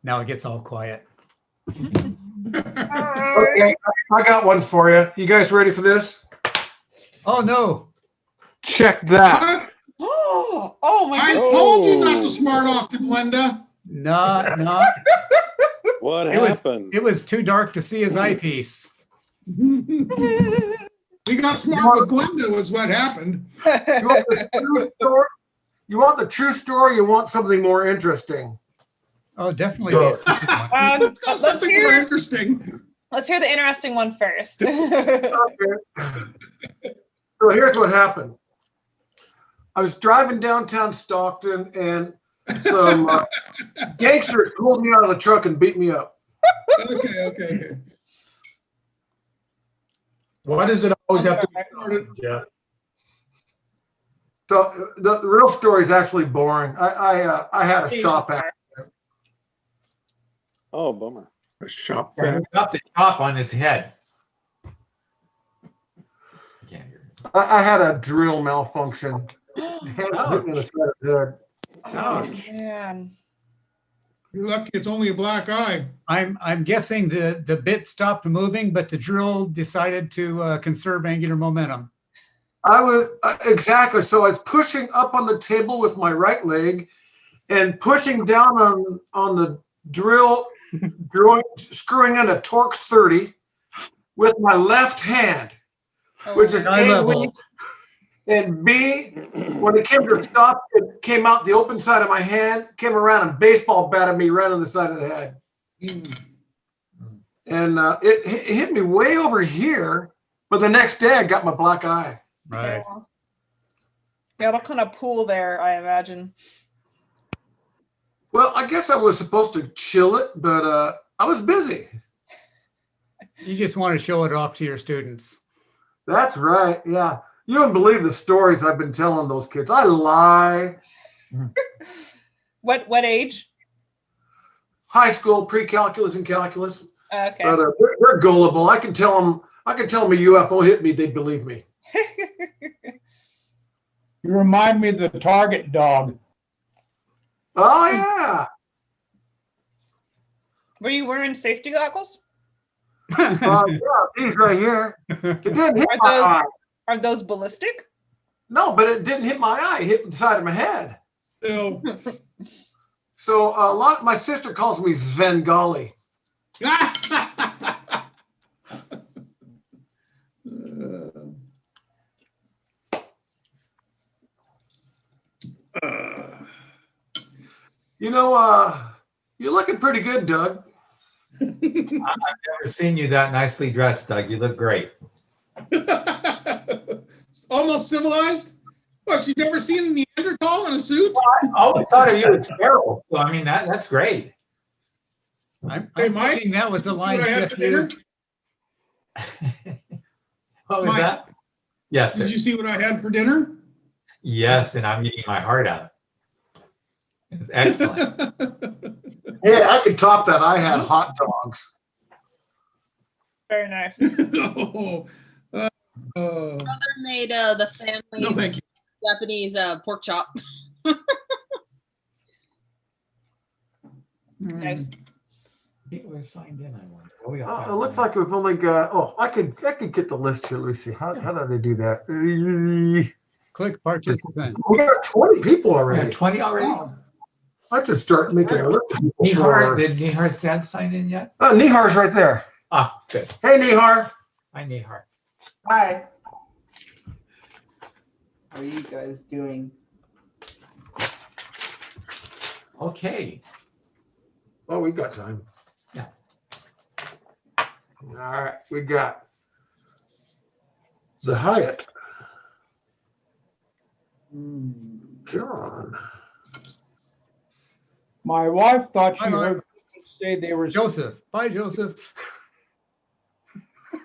Now it gets all quiet. Okay, I got one for you. You guys ready for this? Oh no! Check that. Oh my I God. told you not to smart off to Glenda. Not. What It was. happened? It was too dark to see his eyepiece. We got smart with Glenda was what happened. You want the true story? You want the true story? You want something more interesting? Oh, definitely. Go. Let's go something more interesting. Let's hear the interesting one first. Okay. So here's what happened. I was driving downtown Stockton, and some gangsters pulled me out of the truck and beat me up. Okay. Why does it always have to be Started- Jeff? So the real story is actually boring. I had a shop accident. Oh, bummer. A shop He vac. got the top on his head. Can't hear me. I had a drill malfunction. Hit me in the side of the head. Oh man. You're lucky it's only a black eye. I'm guessing the bit stopped moving, but the drill decided to conserve angular momentum. I was exactly. So I was pushing up on the table with my right leg and pushing down on the drill, screwing in a Torx 30 with my left hand, which is Eye A, level. weak, and B, when it came to stop, it came out the open side of my hand, came around and baseball batted me right on the side of the head. And it hit me way over here, but the next day I got my black eye. Right. Yeah, it'll kind of pool there, I imagine. Well, I guess I was supposed to chill it, but I was busy. You just want to show it off to your students. That's right. Yeah. You wouldn't believe the stories I've been telling those kids. I lie. What age? High school, pre-calculus and calculus. Okay. But they're gullible. I can tell them a UFO hit me, they'd believe me. You remind me of the Target dog. Oh, yeah. Were you wearing safety goggles? Yeah, these right here. It didn't hit my eye. Are those ballistic? No, but it didn't hit my eye. It hit the side of my head. Still. So my sister calls me Svengali. You know, you're looking pretty good, Doug. I've never seen you that nicely dressed, Doug. You look great. Almost civilized. What, you've never seen a Neanderthal in a suit? I always thought of you as Carol. So I mean that's great. I'm Hey, Mike, thinking that was the What line I had Jeff for dinner? used. What was Mike. that? Yes, sir. Did you see what I had for dinner? Yes, and I'm eating my heart out. It's excellent. Yeah, I could top that. I had hot dogs. Very nice. Oh, Mother made the family no, thank you. Japanese pork chop. Nice. People are signed in. I wonder. Oh, we got It looks like we've only got. Oh, I could get the list here. Let me see. How do they do that? Click participant. We got 20 people we already. have 20 already. Oh, I should start making a list. of people Nihar, for- did Nihar's dad sign in yet? Nihar's right there. Ah, good. Hey, Nihar. Hi, Nihar. Hi. How are you guys doing? Okay. Oh, we got time. Yeah. All right, we got the Hyatt. John. My wife thought she Hi, Mark. heard people say they were Joseph. Bye, Joseph.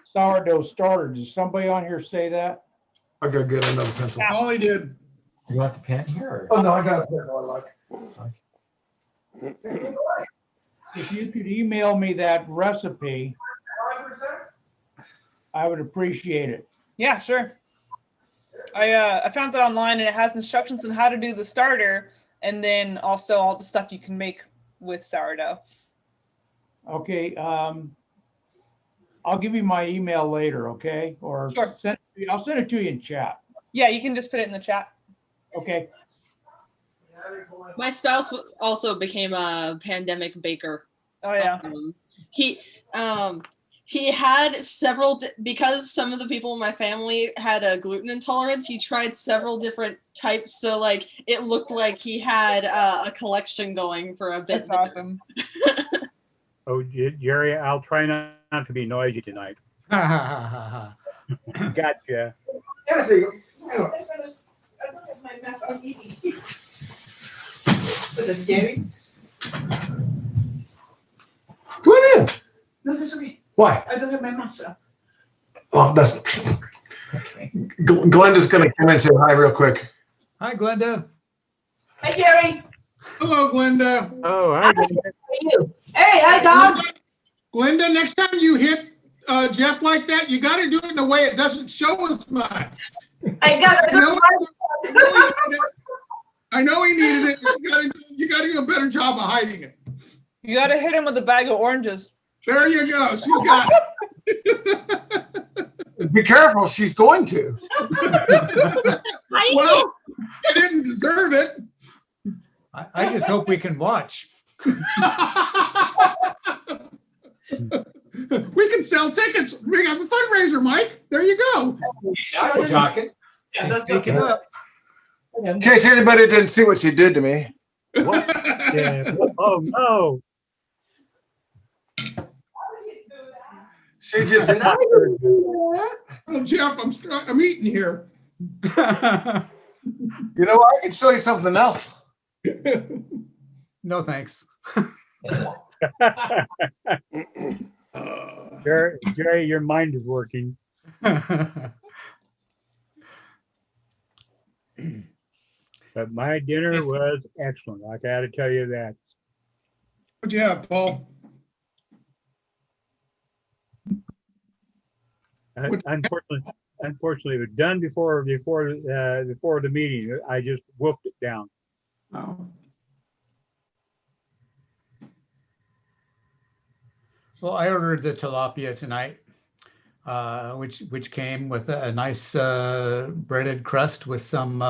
sourdough starter. Did somebody on here say that? I gotta get another pencil. all I did. You want the pen here? Or? Oh no, I got a pencil I like. If you could email me that recipe, I would appreciate it. Yeah, sure. I found it online and it has instructions on how to do the starter and then also all the stuff you can make with sourdough. Okay, I'll give you my email later, okay? Or Sure. I'll send it to you in chat, Yeah, you can just put it in the chat. okay? My spouse also became a pandemic baker. Oh yeah. He had several because some of the people in my family had a gluten intolerance. He tried several different types, so like it looked like he had a collection going for a bit. That's awesome. Oh, Jerry, I'll try not to be noisy tonight. Gotcha. Yeah, there you go. Jerry? Go in. No, that's okay. Why? I don't have my matzah. Oh, that's. Glenda's going to come in and say hi real quick. Hi, Glenda. Hi, Jerry. Hello, Glenda. Oh, hi. How are you? Hey, hi, Don. Glenda, next time you hit Jeff like that, you got to do it in a way it doesn't show as much. I got I know he needed it. You got to do a better job of hiding it. You gotta hit him with a bag of oranges. There you go. She's got it. Be careful, she's going to. Well, I didn't deserve it. I just hope we can watch. We can sell tickets. We have a fundraiser, Mike. There you go. Now we're talking. Take it up. In case anybody didn't see what she did to me. What? Yeah. Oh, no. She just said, I didn't do that. Well, Jeff, I'm eating here. You know what? I can show you something else. No, thanks. Jerry, your mind is working. But my dinner was excellent. I got to tell you that. What'd you have, Paul? Unfortunately, it was done before the meeting. I just wolfed it down. Oh. Well, I ordered the tilapia tonight, which came with a nice breaded crust with some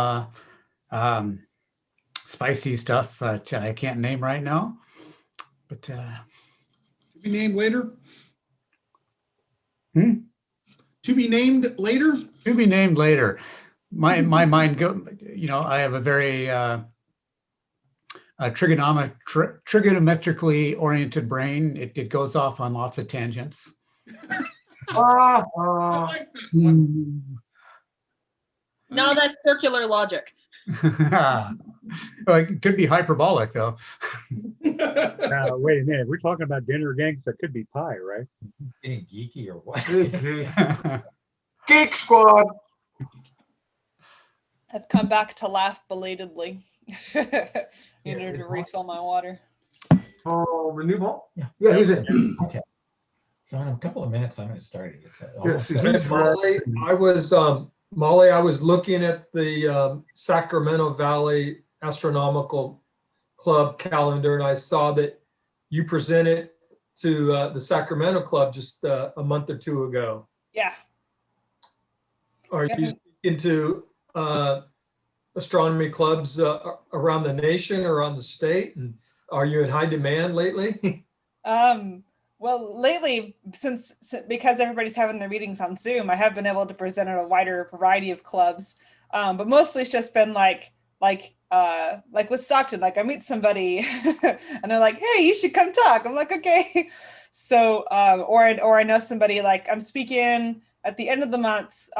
spicy stuff that I can't name right now. But to be named later. To be named later. To be named later. My mind go. I have a very trigonometrically oriented brain. It goes off on lots of tangents. I like that one. No, that's circular logic. Well, it could be hyperbolic though. Now, wait a minute. We're talking about dinner again, so it could be pie, right? Getting geeky or what? Geek Squad. I've come back to laugh belatedly. Needed to refill my water. Oh, the new ball? Yeah, he's in. Okay. So in a couple of minutes, I'm going to start it. It's Yes, almost- Molly, I was looking at the Sacramento Valley Astronomical Club calendar, and I saw that you presented to the Sacramento Club just a month or two ago. Yeah. Are you speaking to astronomy clubs around the nation or around the state? And are you in high demand lately? Well, lately, because everybody's having their meetings on Zoom, I have been able to present at a wider variety of clubs. But mostly it's just been like with Stockton, like I meet somebody and they're like, "Hey, you should come talk." I'm like, "Okay." So, or I know somebody, like I'm speaking at the end of the month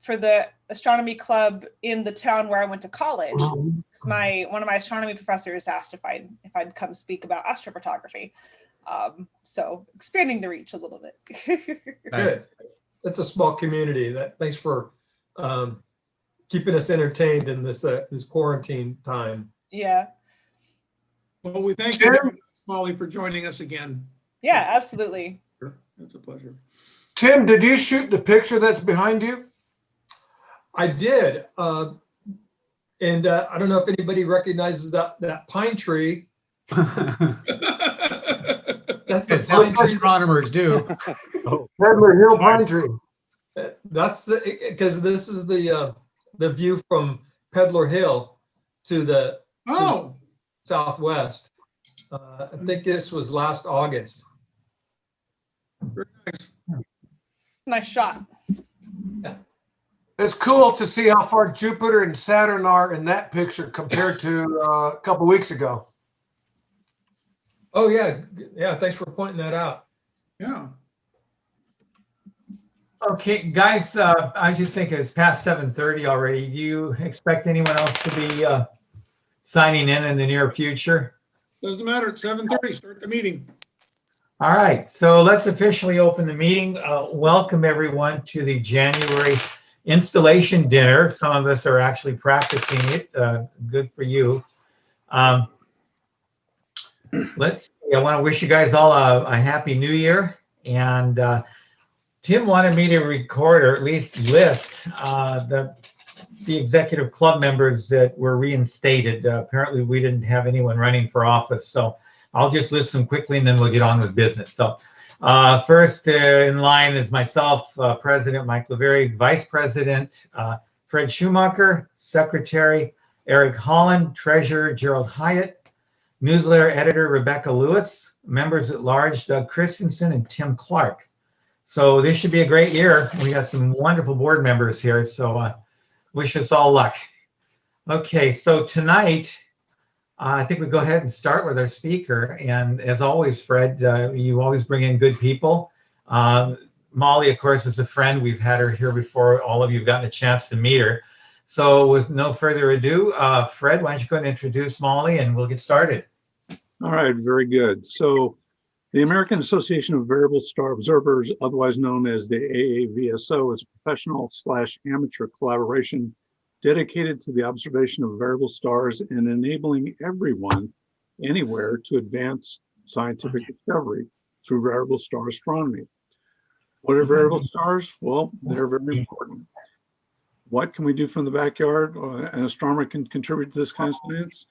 for the astronomy club in the town where I went to college. One of my astronomy professors asked if I'd come speak about astrophotography. So expanding the reach a little bit. Good. It's a small community. Thanks for keeping us entertained in this quarantine time. Yeah. Well, we thank you, Molly, for joining us again. Yeah, absolutely. It's a pleasure. Tim, did you shoot the picture that's behind you? I did. And I don't know if anybody recognizes that pine tree. That's the That's pine what tree. astronomers do. Oh, Peddler Hill Pine Tree. That's because this is the view from Peddler Hill to the Oh, southwest. I think this was last August. very nice. Nice shot. It's cool to see how far Jupiter and Saturn are in that picture compared to a couple weeks ago. Oh yeah, yeah. Thanks for pointing that out. Yeah. Okay, guys, I just think it's past 7:30 already. Do you expect anyone else to be signing in the near future? Doesn't matter. It's 7:30. Start the meeting. All right, so let's officially open the meeting. Welcome everyone to the January installation dinner. Some of us are actually practicing it. Good for you. Let's see, I want to wish you guys all a happy new year. And Tim wanted me to record or at least list the executive club members that were reinstated. Apparently we didn't have anyone running for office, so I'll just list them quickly and then we'll get on with business. So first in line is myself, President Mike Lavery, Vice President Fred Schumacher, Secretary Eric Holland, Treasurer Gerald Hyatt, Newsletter Editor Rebecca Lewis, Members at Large Doug Christensen and Tim Clark. So this should be a great year. We got some wonderful board members here, so wish us all luck. Okay, so tonight, I think we go ahead and start with our speaker. And as always, Fred, you always bring in good people. Molly, of course, is a friend. We've had her here before. All of you have gotten a chance to meet her. So with no further ado, Fred, why don't you go and introduce Molly and we'll get started. All right, very good. So the American Association of Variable Star Observers, otherwise known as the AAVSO, is a professional/amateur collaboration dedicated to the observation of variable stars and enabling everyone anywhere to advance scientific discovery through variable star astronomy. What are variable stars? Well, they're very important. What can we do from the backyard? An astronomer can contribute to this kind of science.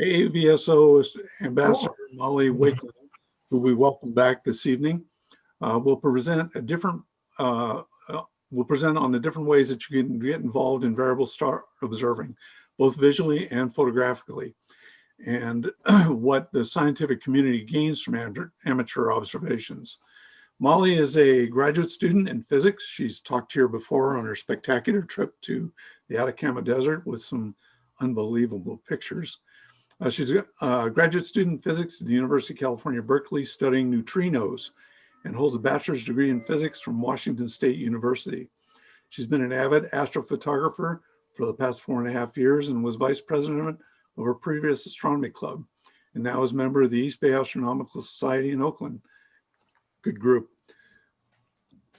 AAVSO Ambassador Molly Wakeling, who we welcome back this evening, will present a different we'll present on the different ways that you can get involved in variable star observing, both visually and photographically, and what the scientific community gains from amateur observations. Molly is a graduate student in physics. She's talked here before on her spectacular trip to the Atacama Desert with some unbelievable pictures. She's a graduate student in physics at the University of California, Berkeley, studying neutrinos, and holds a bachelor's degree in physics from Washington State University. She's been an avid astrophotographer for the past 4.5 years and was vice president of her previous astronomy club, and now is a member of the East Bay Astronomical Society in Oakland. Good group.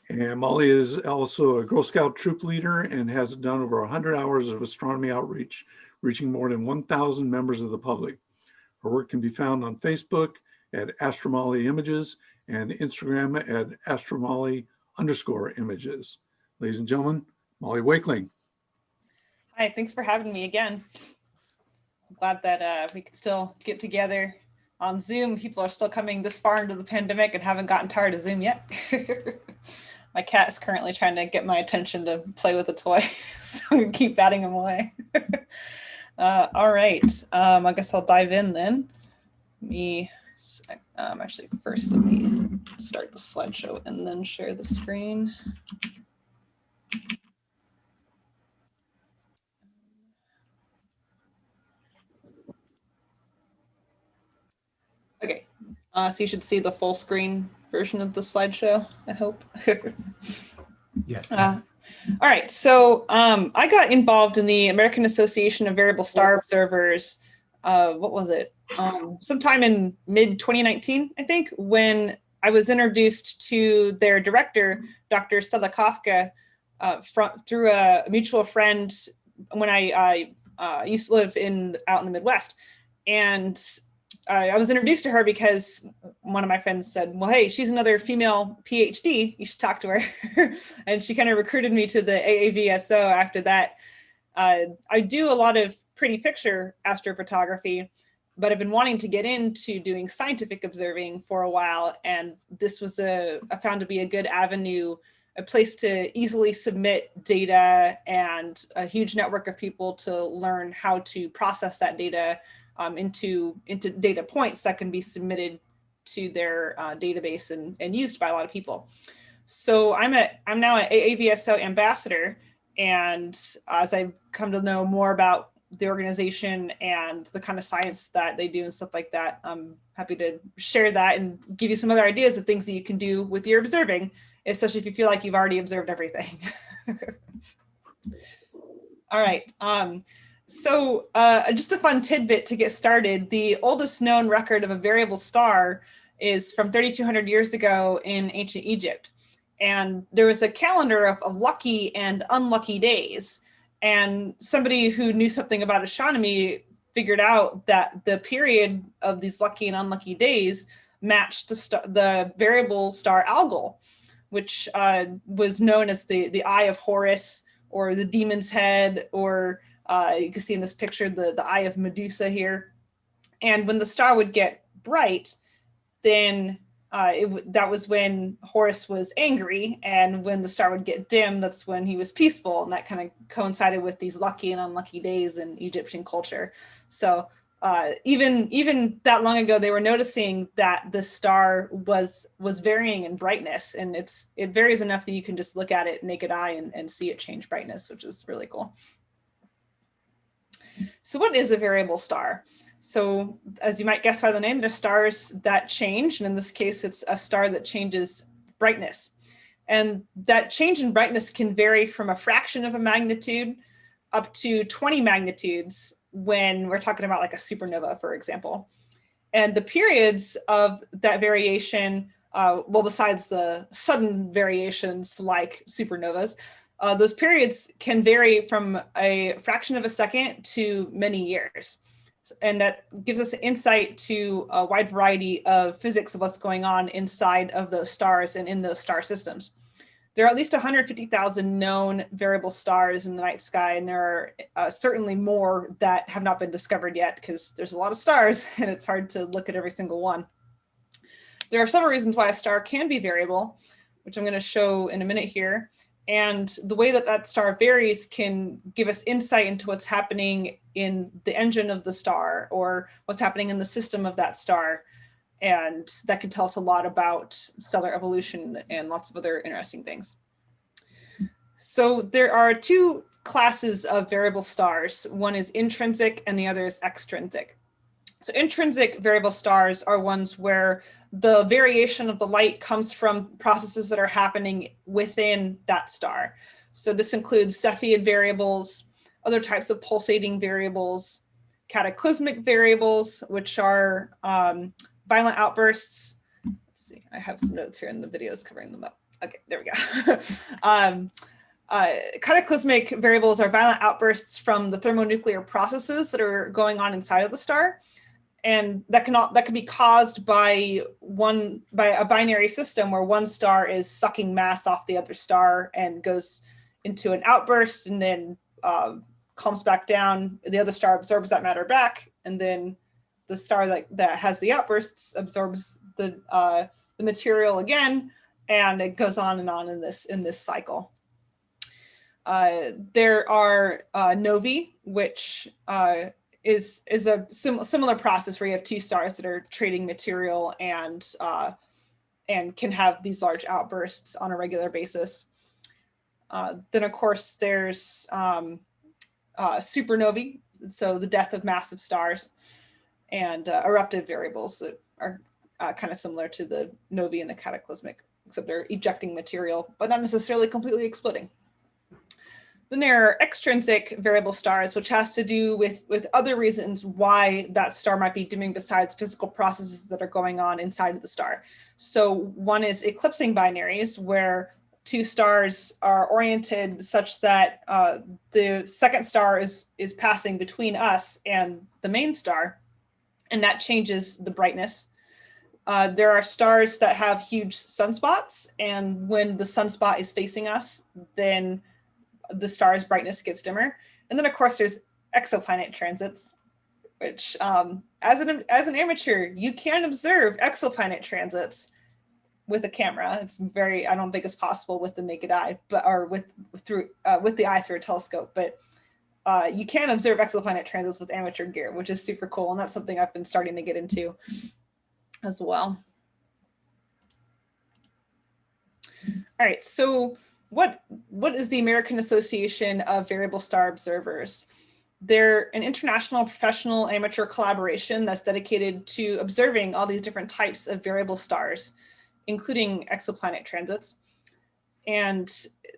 And Molly is also a Girl Scout troop leader and has done over 100 hours of astronomy outreach, reaching more than 1,000 members of the public. Her work can be found on Facebook at Astromolly Images and Instagram at Astromolly_images. Ladies and gentlemen, Molly Wakeling. Hi, thanks for having me again. I'm glad that we can still get together on Zoom. People are still coming this far into the pandemic and haven't gotten tired of Zoom yet. My cat is currently trying to get my attention to play with a toy, so I'm gonna keep batting him away. All right, I guess I'll dive in then. Actually, first let me start the slideshow and then share the screen. Okay, so you should see the full screen version of the slideshow, I hope. Yes. All right, so I got involved in the American Association of Variable Star Observers, what was it? Sometime in mid-2019, I think, when I was introduced to their director, Dr. Stella Kafka, through a mutual friend when I used to live out in the Midwest. And I was introduced to her because one of my friends said, well, hey, she's another female PhD. You should talk to her. And she kind of recruited me to the AAVSO after that. I do a lot of pretty picture astrophotography. but I've been wanting to get into doing scientific observing for a while, and this was I found to be a good avenue, a place to easily submit data and a huge network of people to learn how to process that data into data points that can be submitted to their database and used by a lot of people. So I'm now an AAVSO ambassador, and as I've come to know more about the organization and the kind of science that they do and stuff like that, I'm happy to share that and give you some other ideas of things that you can do with your observing, especially if you feel like you've already observed everything. All right. So just a fun tidbit to get started. The oldest known record of a variable star is from 3,200 years ago in ancient Egypt. And there was a calendar of lucky and unlucky days. And somebody who knew something about astronomy figured out that the period of these lucky and unlucky days matched the variable star Algol, which was known as the Eye of Horus, or the Demon's Head, or you can see in this picture the Eye of Medusa here. And when the star would get bright, then that was when Horus was angry, and when the star would get dim, that's when he was peaceful, and that kind of coincided with these lucky and unlucky days in Egyptian culture. So even that long ago, they were noticing that the star was varying in brightness, and it varies enough that you can just look at it naked eye and see it change brightness, which is really cool. So what is a variable star? So as you might guess by the name, there's stars that change. And in this case, it's a star that changes brightness. And that change in brightness can vary from a fraction of a magnitude up to 20 magnitudes when we're talking about like a supernova, for example. And the periods of that variation, well, besides the sudden variations like supernovas, those periods can vary from a fraction of a second to many years. And that gives us insight to a wide variety of physics of what's going on inside of those stars and in those star systems. There are at least 150,000 known variable stars in the night sky, and there are certainly more that have not been discovered yet because there's a lot of stars and it's hard to look at every single one. There are several reasons why a star can be variable, which I'm going to show in a minute here. And the way that that star varies can give us insight into what's happening in the engine of the star or what's happening in the system of that star. And that can tell us a lot about stellar evolution and lots of other interesting things. So there are two classes of variable stars. One is intrinsic and the other is extrinsic. So intrinsic variable stars are ones where the variation of the light comes from processes that are happening within that star. So this includes Cepheid variables, other types of pulsating variables, cataclysmic variables, which are violent outbursts. Let's see, I have some notes here in the videos covering them up. Okay, there we go. Cataclysmic variables are violent outbursts from the thermonuclear processes that are going on inside of the star. And that can be caused by a binary system where one star is sucking mass off the other star and goes into an outburst and then calms back down. The other star absorbs that matter back, and then the star that has the outbursts absorbs the material again, and it goes on and on in this cycle. There are novae, which is a similar process where you have two stars that are trading material and can have these large outbursts on a regular basis. Then of course there's supernovae, so the death of massive stars, and eruptive variables that are kind of similar to the novae and the cataclysmic, except they're ejecting material, but not necessarily completely exploding. Then there are extrinsic variable stars, which has to do with other reasons why that star might be dimming besides physical processes that are going on inside of the star. So one is eclipsing binaries, where two stars are oriented such that the second star is passing between us and the main star, and that changes the brightness. There are stars that have huge sunspots, and when the sunspot is facing us, then the star's brightness gets dimmer. And then of course there's exoplanet transits, which as an amateur, you can observe exoplanet transits with a camera. It's very, I don't think it's possible with the naked eye, but or with the eye through a telescope, but you can observe exoplanet transits with amateur gear, which is super cool. And that's something I've been starting to get into as well. All right, so what is the American Association of Variable Star Observers? They're an international professional amateur collaboration that's dedicated to observing all these different types of variable stars, including exoplanet transits. And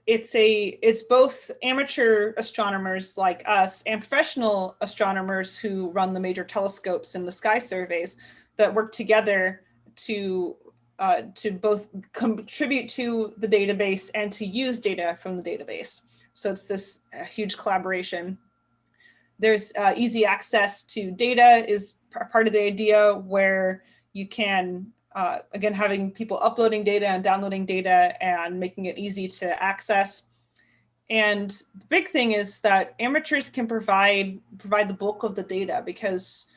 it's both amateur astronomers like us and professional astronomers who run the major telescopes and the sky surveys that work together to both contribute to the database and to use data from the database. So it's this huge collaboration. There's easy access to data is part of the idea, where you can, again, having people uploading data and downloading data and making it easy to access. And the big thing is that amateurs can provide the bulk of the data, because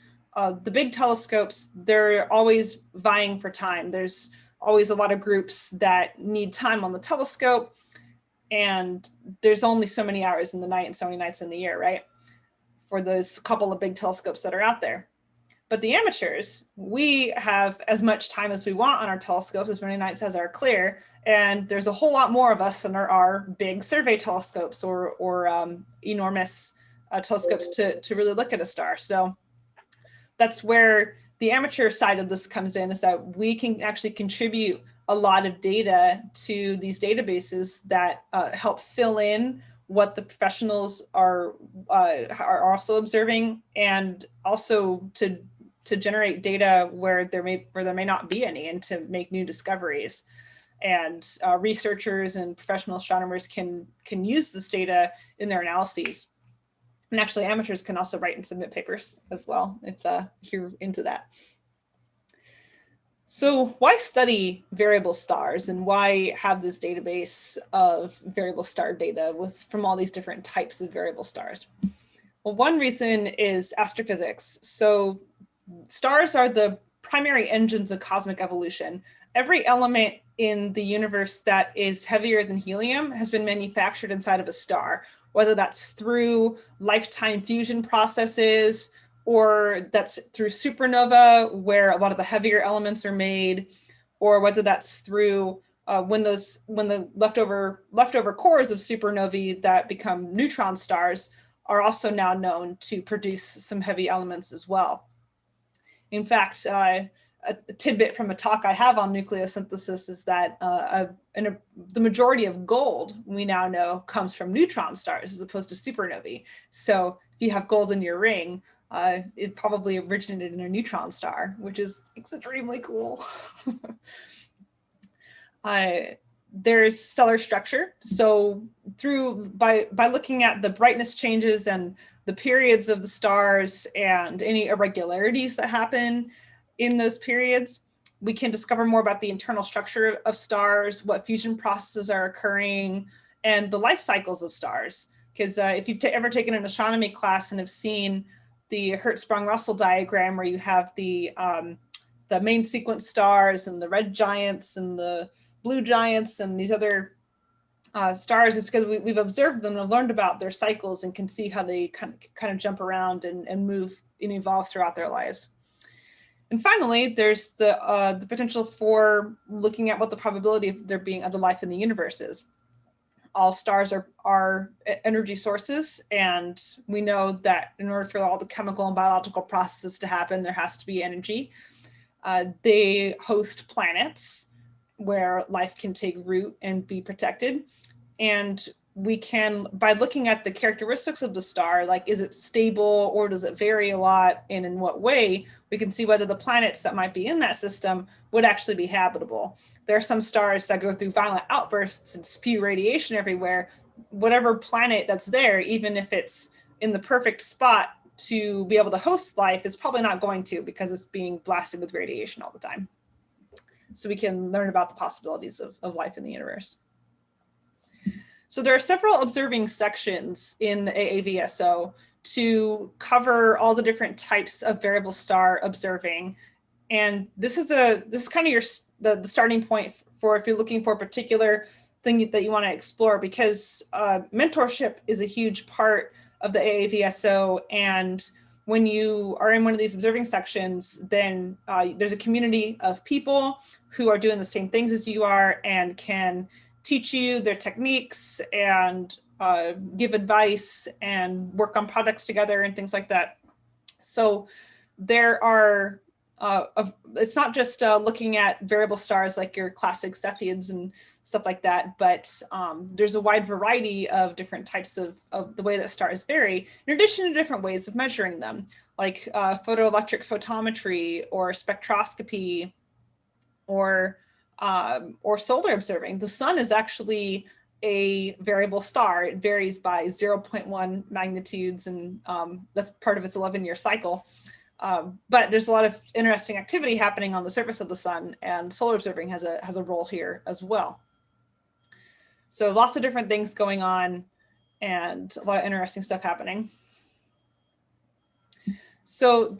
the big telescopes, they're always vying for time. There's always a lot of groups that need time on the telescope, and there's only so many hours in the night and so many nights in the year, right? For those couple of big telescopes that are out there. But the amateurs, we have as much time as we want on our telescopes, as many nights as are clear, and there's a whole lot more of us than there are big survey telescopes or enormous telescopes to really look at a star. So that's where the amateur side of this comes in, is that we can actually contribute a lot of data to these databases that help fill in what the professionals are also observing, and also to generate data where there may not be any, and to make new discoveries. And researchers and professional astronomers can use this data in their analyses. And actually, amateurs can also write and submit papers as well, if you're into that. So why study variable stars, and why have this database of variable star data from all these different types of variable stars? Well, one reason is astrophysics. So stars are the primary engines of cosmic evolution. Every element in the universe that is heavier than helium has been manufactured inside of a star, whether that's through lifetime fusion processes, or that's through supernova, where a lot of the heavier elements are made, or whether that's through when the leftover cores of supernovae that become neutron stars are also now known to produce some heavy elements as well. In fact, a tidbit from a talk I have on nucleosynthesis is that the majority of gold we now know comes from neutron stars as opposed to supernovae. So if you have gold in your ring, it probably originated in a neutron star, which is extremely cool. There's stellar structure. So by looking at the brightness changes and the periods of the stars and any irregularities that happen in those periods, we can discover more about the internal structure of stars, what fusion processes are occurring, and the life cycles of stars. Because if you've ever taken an astronomy class and have seen the Hertzsprung-Russell diagram, where you have the main sequence stars and the red giants and the blue giants and these other stars, is because we've observed them and have learned about their cycles and can see how they kind of jump around and move and evolve throughout their lives. And finally, there's the potential for looking at what the probability of there being other life in the universe is. All stars are energy sources, and we know that in order for all the chemical and biological processes to happen, there has to be energy. They host planets where life can take root and be protected. And we can, by looking at the characteristics of the star, like is it stable or does it vary a lot, and in what way, we can see whether the planets that might be in that system would actually be habitable. There are some stars that go through violent outbursts and spew radiation everywhere. Whatever planet that's there, even if it's in the perfect spot to be able to host life, is probably not going to, because it's being blasted with radiation all the time. So we can learn about the possibilities of life in the universe. So there are several observing sections in the AAVSO to cover all the different types of variable star observing. And this is kind of the starting point for if you're looking for a particular thing that you want to explore, because mentorship is a huge part of the AAVSO. And when you are in one of these observing sections, then there's a community of people who are doing the same things as you are and can teach you their techniques and give advice and work on projects together and things like that. So there are, it's not just looking at variable stars like your classic Cepheids and stuff like that, but there's a wide variety of different types of the way that stars vary, in addition to different ways of measuring them, like photoelectric photometry or spectroscopy or solar observing. The sun is actually a variable star. It varies by 0.1 magnitudes, and that's part of its 11-year cycle. But there's a lot of interesting activity happening on the surface of the sun, and solar observing has a role here as well. So lots of different things going on and a lot of interesting stuff happening. So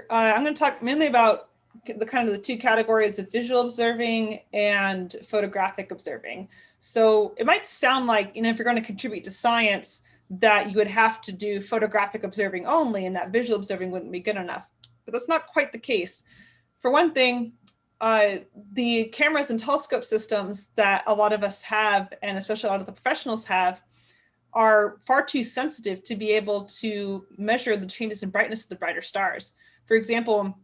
I'm going to talk mainly about the two categories of visual observing and photographic observing. So it might sound like, if you're going to contribute to science, that you would have to do photographic observing only and that visual observing wouldn't be good enough. But that's not quite the case. For one thing, the cameras and telescope systems that a lot of us have, and especially a lot of the professionals have, are far too sensitive to be able to measure the changes in brightness of the brighter stars. For example,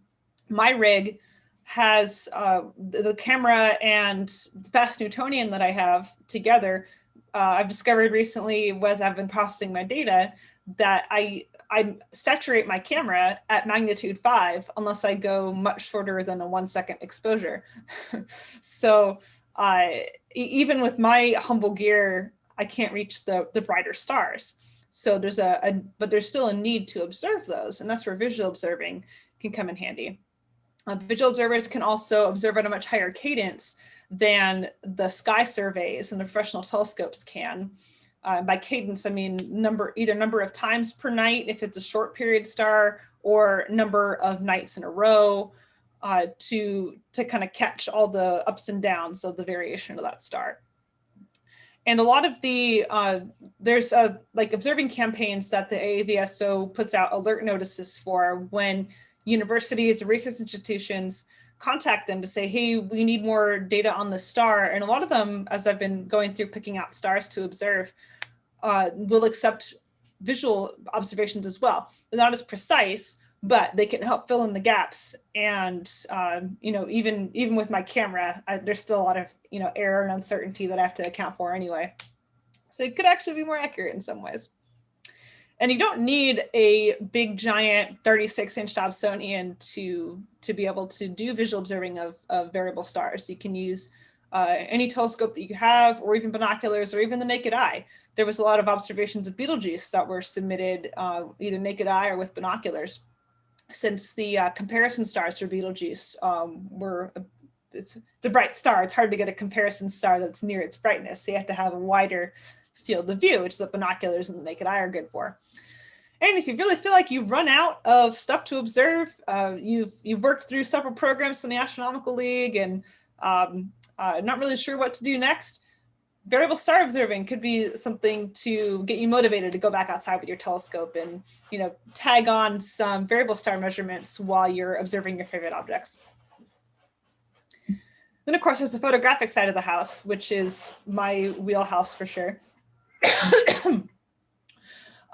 my rig has the camera and fast Newtonian that I have together. I've discovered recently, as I've been processing my data, that I saturate my camera at magnitude 5 unless I go much shorter than a 1 second exposure. So even with my humble gear, I can't reach the brighter stars. So but there's still a need to observe those, and that's where visual observing can come in handy. Visual observers can also observe at a much higher cadence than the sky surveys and the professional telescopes can. By cadence, I mean either number of times per night if it's a short period star, or number of nights in a row, to kind of catch all the ups and downs of the variation of that star. And a lot of there's like observing campaigns that the AAVSO puts out alert notices for when universities and research institutions contact them to say, hey, we need more data on this star. And a lot of them, as I've been going through picking out stars to observe, will accept visual observations as well. They're not as precise, but they can help fill in the gaps. And even with my camera, there's still a lot of error and uncertainty that I have to account for anyway. So it could actually be more accurate in some ways. And you don't need a big giant 36-inch Dobsonian to be able to do visual observing of variable stars. You can use any telescope that you have, or even binoculars, or even the naked eye. There was a lot of observations of Betelgeuse that were submitted either naked eye or with binoculars, since the comparison stars for Betelgeuse it's a bright star. It's hard to get a comparison star that's near its brightness. So you have to have a wider field of view, which is what binoculars and the naked eye are good for. And if you really feel like you've run out of stuff to observe, you've worked through several programs from the Astronomical League and not really sure what to do next, variable star observing could be something to get you motivated to go back outside with your telescope and tag on some variable star measurements while you're observing your favorite objects. Then of course there's the photographic side of the house, which is my wheelhouse for sure.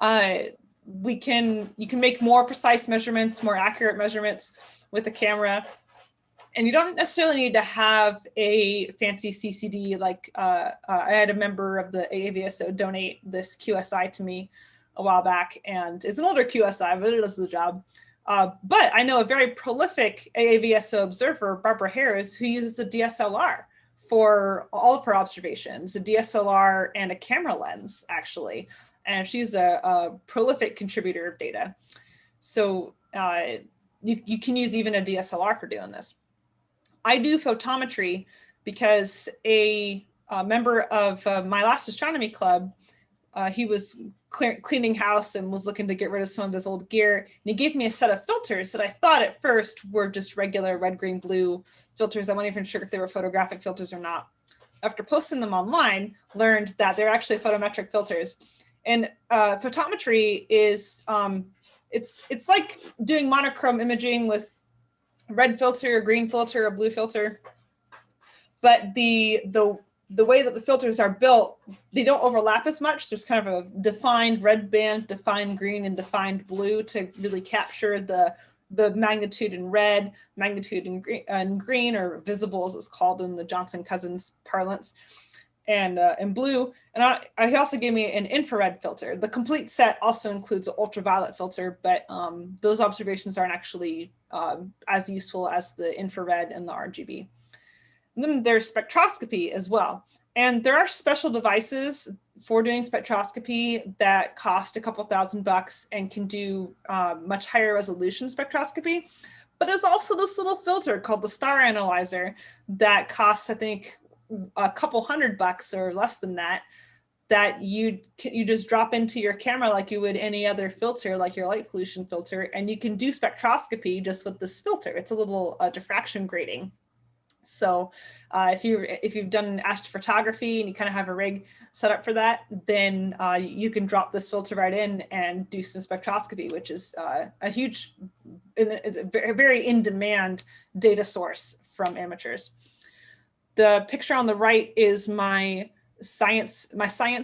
You can make more precise measurements, more accurate measurements with the camera. And you don't necessarily need to have a fancy CCD. Like I had a member of the AAVSO donate this QSI to me a while back, and it's an older QSI, but it does the job. But I know a very prolific AAVSO observer, Barbara Harris, who uses a DSLR for all of her observations, a DSLR and a camera lens, actually. And she's a prolific contributor of data. So you can use even a DSLR for doing this. I do photometry because a member of my last astronomy club. He was cleaning house and was looking to get rid of some of his old gear. And he gave me a set of filters that I thought at first were just regular red, green, blue filters. I wasn't even sure if they were photographic filters or not. After posting them online, learned that they're actually photometric filters. And photometry is, it's like doing monochrome imaging with red filter, a green filter, a blue filter. But the way that the filters are built, they don't overlap as much. There's kind of a defined red band, defined green, and defined blue to really capture the magnitude in red, magnitude in green, or visible as it's called in the Johnson-Cousins parlance, and blue. And he also gave me an infrared filter. The complete set also includes an ultraviolet filter, but those observations aren't actually as useful as the infrared and the RGB. And then there's spectroscopy as well. And there are special devices for doing spectroscopy that cost a couple $1,000 and can do much higher resolution spectroscopy. But there's also this little filter called the star analyzer that costs, I think, a couple $100 or less than that, that you just drop into your camera like you would any other filter, like your light pollution filter, and you can do spectroscopy just with this filter. It's a little diffraction grating. So if you've done astrophotography and you kind of have a rig set up for that, then you can drop this filter right in and do some spectroscopy, which is it's a very in-demand data source from amateurs. The picture on the right is my science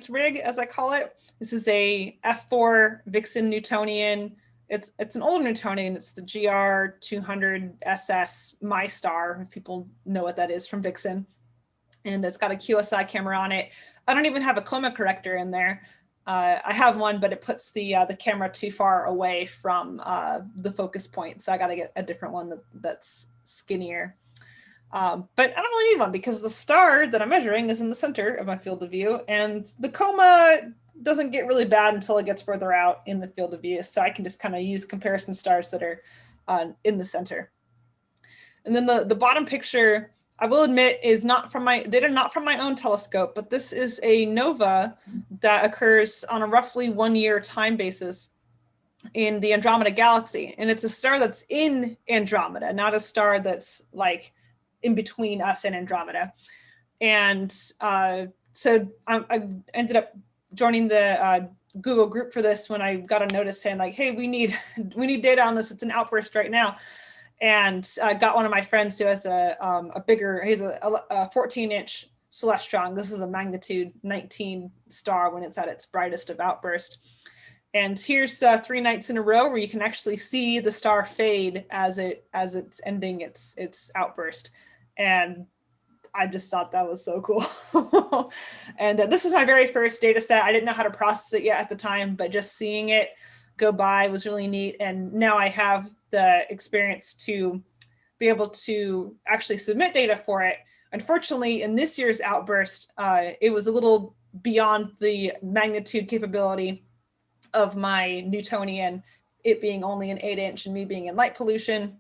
rig, as I call it. This is a F4 Vixen Newtonian. It's an older Newtonian. It's the GR200SS MyStar, if people know what that is, from Vixen. And it's got a QSI camera on it. I don't even have a chroma corrector in there. I have one, but it puts the camera too far away from the focus point. So I got to get a different one that's skinnier. But I don't really need one because the star that I'm measuring is in the center of my field of view, and the coma doesn't get really bad until it gets further out in the field of view. So I can just kind of use comparison stars that are in the center. And then the bottom picture, I will admit, is not from my own telescope, but this is a nova that occurs on a roughly 1 year time basis in the Andromeda galaxy. And it's a star that's in Andromeda, not a star that's like in between us and Andromeda. And so I ended up joining the Google group for this when I got a notice saying like, hey, we need data on this. It's an outburst right now. And I got one of my friends who has a bigger, he's a 14-inch celestron. This is a magnitude 19 star when it's at its brightest of outburst. And here's 3 nights in a row where you can actually see the star fade as it's ending its outburst. And I just thought that was so cool. And this is my very first data set. I didn't know how to process it yet at the time, but just seeing it go by was really neat. And now I have the experience to be able to actually submit data for it. Unfortunately, in this year's outburst, it was a little beyond the magnitude capability of my Newtonian, it being only an 8-inch and me being in light pollution.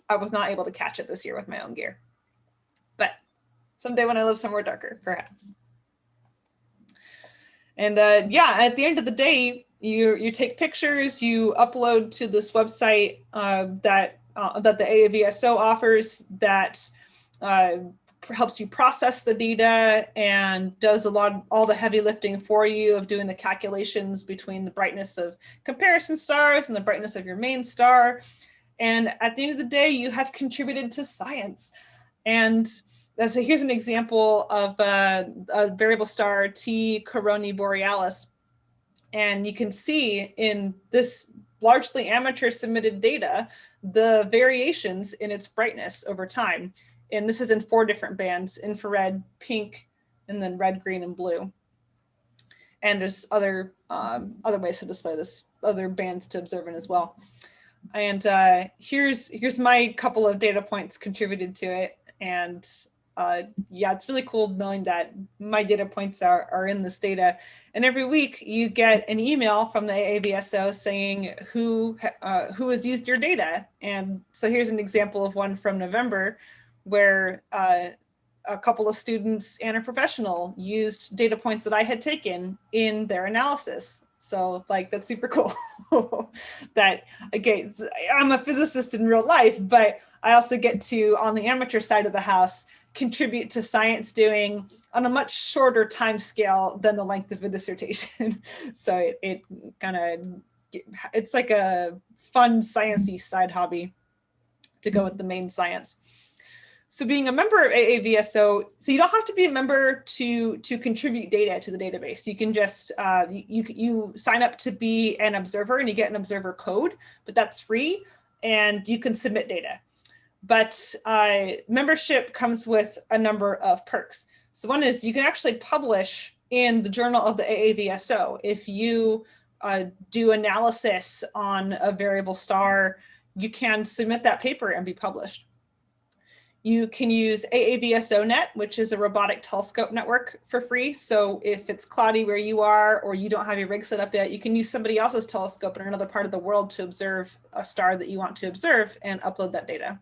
I was not able to catch it this year with my own gear. But someday when I live somewhere darker, perhaps. And yeah, at the end of the day, you take pictures, you upload to this website that the AAVSO offers that helps you process the data and does all the heavy lifting for you of doing the calculations between the brightness of comparison stars and the brightness of your main star. And at the end of the day, you have contributed to science. And so here's an example of a variable star T Coroni Borealis. And you can see in this largely amateur submitted data, the variations in its brightness over time. And this is in 4 different bands: infrared, pink, and then red, green, and blue. And there's other ways to display this, other bands to observe in as well. And here's my couple of data points contributed to it. And yeah, it's really cool knowing that my data points are in this data. And every week you get an email from the AAVSO saying who has used your data. And so here's an example of one from November where a a couple of students and a professional used data points that I had taken in their analysis. So like, that's super cool. That, again, I'm a physicist in real life, but I also get to, on the amateur side of the house, contribute to science doing on a much shorter time scale than the length of a dissertation. So it kind of, it's like a fun sciencey side hobby to go with the main science. So being a member of AAVSO, so you don't have to be a member to contribute data to the database. You can just, you sign up to be an observer and you get an observer code, but that's free and you can submit data. But membership comes with a number of perks. So one is you can actually publish in the journal of the AAVSO. If you do analysis on a variable star, you can submit that paper and be published. You can use AAVSOnet, which is a robotic telescope network, for free. So if it's cloudy where you are, or you don't have your rig set up yet, you can use somebody else's telescope in another part of the world to observe a star that you want to observe and upload that data.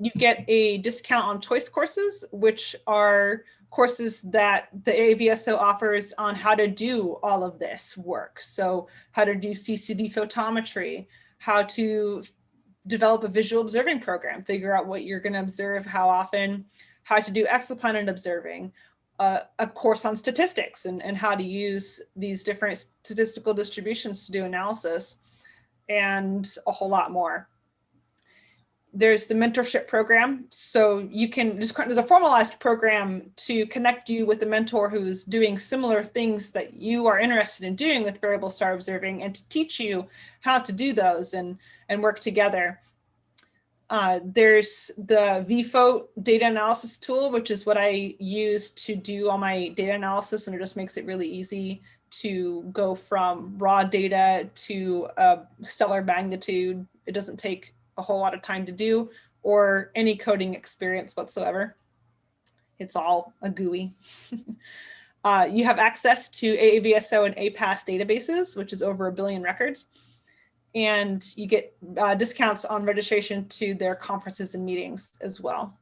You get a discount on choice courses, which are courses that the AAVSO offers on how to do all of this work. So how to do CCD photometry, how to develop a visual observing program, figure out what you're going to observe, how often, how to do exoplanet observing, a course on statistics and how to use these different statistical distributions to do analysis, and a whole lot more. There's the mentorship program. So you can, there's a formalized program to connect you with a mentor who's doing similar things that you are interested in doing with variable star observing, and to teach you how to do those and work together. There's the VFO data analysis tool, which is what I use to do all my data analysis. And it just makes it really easy to go from raw data to stellar magnitude. It doesn't take a whole lot of time to do or any coding experience whatsoever. It's all a GUI. You have access to AAVSO and APAS databases, which is over 1 billion records. And you get discounts on registration to their conferences and meetings as well.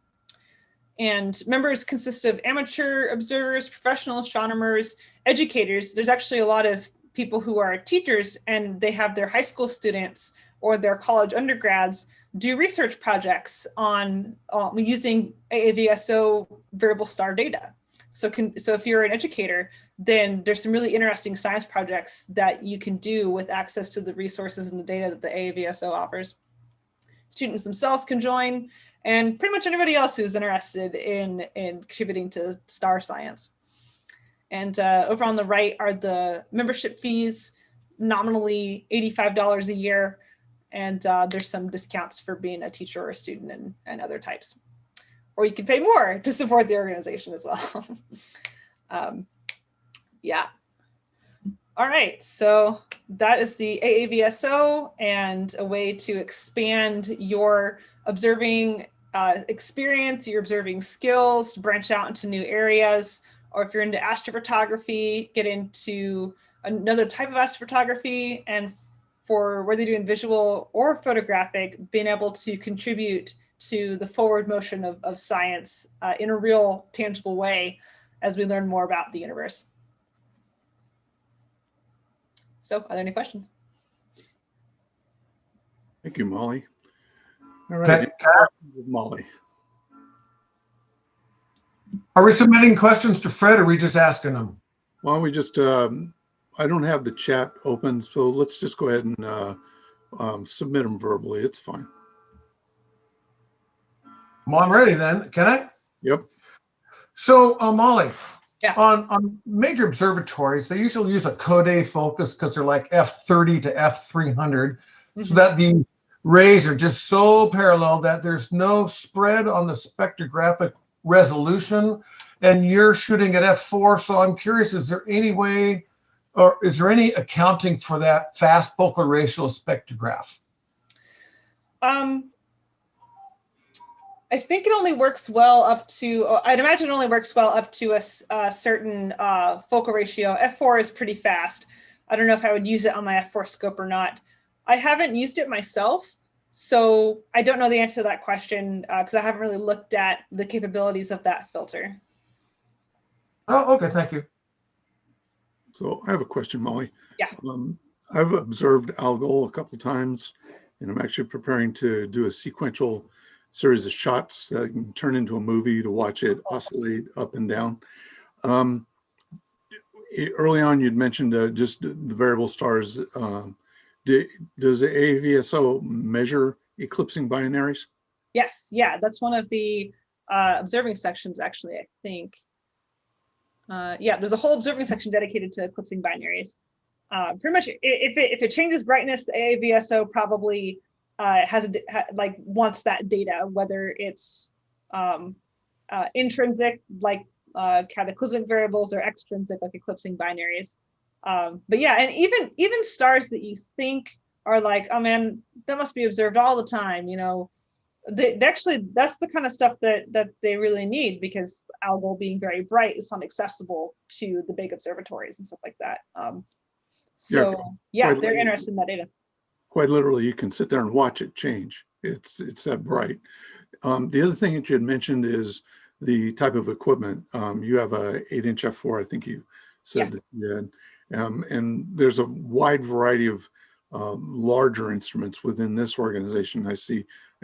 And members consist of amateur observers, professional astronomers, educators. There's actually a lot of people who are teachers and they have their high school students or their college undergrads do research projects on using AAVSO variable star data. So if you're an educator, then there's some really interesting science projects that you can do with access to the resources and the data that the AAVSO offers. Students themselves can join, and pretty much anybody else who's interested in contributing to star science. And over on the right are the membership fees, nominally $85 a year. And there's some discounts for being a teacher or a student and other types. Or you can pay more to support the organization as well. Yeah. All right, so that is the AAVSO and a way to expand your observing experience, your observing skills, to branch out into new areas. Or if you're into astrophotography, get into another type of astrophotography, and for whether you're doing visual or photographic, being able to contribute to the forward motion of science in a real tangible way as we learn more about the universe. So are there any questions? Thank you, Molly. All right, Molly. Are we submitting questions to Fred, or are we just asking them? Well, we just, I don't have the chat open, so let's just go ahead and submit them verbally. It's fine. Well, I'm ready then. Can I? Yep. So, Molly, yeah. On major observatories, they usually use a Code focus because they're like F30 to F300, so that the rays are just so parallel that there's no spread on the spectrographic resolution, and you're shooting at F4. So I'm curious, is there any way, or is there any accounting for that fast focal ratio spectrograph? I think it only works well up to, I'd imagine it only works well up to a certain focal ratio. F4 is pretty fast. I don't know if I would use it on my F4 scope or not. I haven't used it myself, So I don't know the answer to that question because I haven't really looked at the capabilities of that filter. Oh, okay, thank you. So I have a question, Molly. Yeah. I've observed algal a couple of times, and I'm actually preparing to do a sequential series of shots that can turn into a movie to watch it oscillate up and down. Early on, you'd mentioned just the variable stars. Does the AAVSO measure eclipsing binaries? Yes, yeah, that's one of the observing sections, actually, I think. Yeah, there's a whole observing section dedicated to eclipsing binaries. Pretty much, if it changes brightness, the AAVSO probably wants that data, whether it's intrinsic, like cataclysmic variables, or extrinsic, like eclipsing binaries. But yeah, and even stars that you think are like, oh man, that must be observed all the time, you know, they actually, that's the kind of stuff that they really need, because algal being very bright is not accessible to the big observatories and stuff like that. Yeah, they're interested in that data. Quite literally, you can sit there and watch it change. It's that bright. The other thing that you had mentioned is the type of equipment. You have a 8-inch f4, I think you said that you had. And there's a wide variety of larger instruments within this organization. I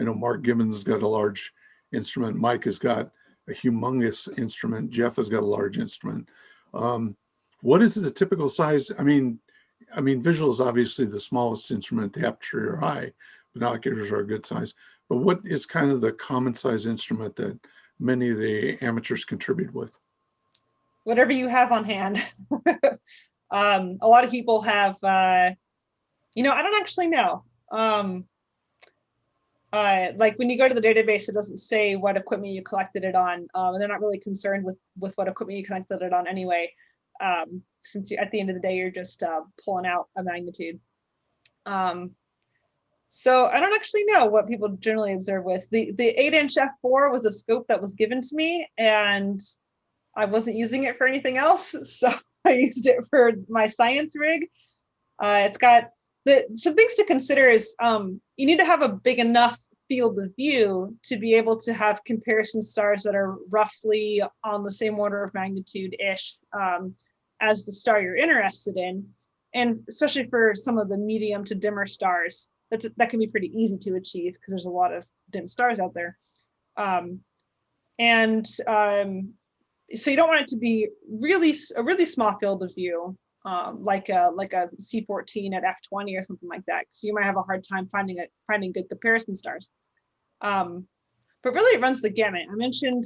know Mark Gibbons has got a large instrument. Mike has got a humongous instrument. Jeff has got a large instrument. What is the typical size? I mean, visual is obviously the smallest instrument. The aperture are high. Binoculars are a good size. But what is kind of the common size instrument that many of the amateurs contribute with? Whatever you have on hand. A lot of people have, you know, I don't actually know. Like when you go to the database, it doesn't say what equipment you collected it on, and they're not really concerned with what equipment you collected it on anyway, since at the end of the day, you're just pulling out a magnitude. So I don't actually know what people generally observe with. The 8-inch f4 was a scope that was given to me, and I wasn't using it for anything else, so I used it for my science rig. It's got some things to consider is you need to have a big enough field of view to be able to have comparison stars that are roughly on the same order of magnitude-ish as the star you're interested in. And especially for some of the medium to dimmer stars, that can be pretty easy to achieve because there's a lot of dim stars out there. So you don't want it to be a really small field of view, like a C14 at f20 or something like that, because you might have a hard time finding good comparison stars. But really, it runs the gamut. I mentioned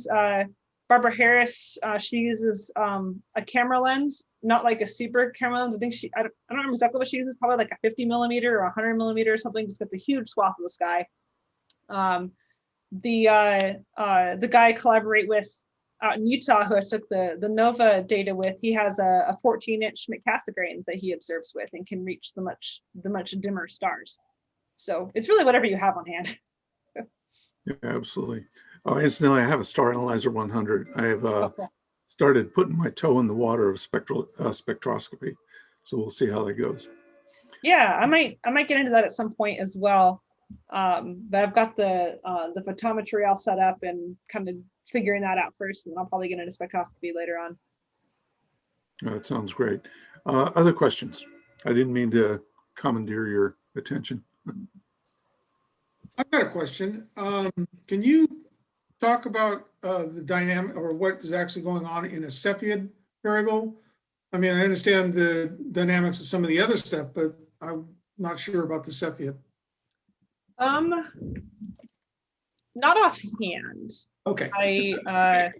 Barbara Harris. She uses a camera lens, not like a super camera lens. I think I don't remember exactly what she uses. Probably like a 50 millimeter or 100 millimeter or something. Just gets a huge swath of the sky. The guy I collaborate with out in Utah, who I took the NOVA data with, he has a 14-inch McCassegrain that he observes with and can reach the much dimmer stars. So it's really whatever you have on hand. Yeah, absolutely. Incidentally, I have a Star Analyzer 100. I have started putting my toe in the water of spectroscopy, so we'll see how that goes. Yeah, I might get into that at some point as well. But I've got the photometry all set up and kind of figuring that out first, and then I'll probably get into spectroscopy later on. That sounds great. Other questions? I didn't mean to commandeer your attention. I've got a question. Can you talk about the dynamic or what is actually going on in a Cepheid variable? I mean, I understand the dynamics of some of the other stuff, but I'm not sure about the Cepheid. Not offhand. Okay. I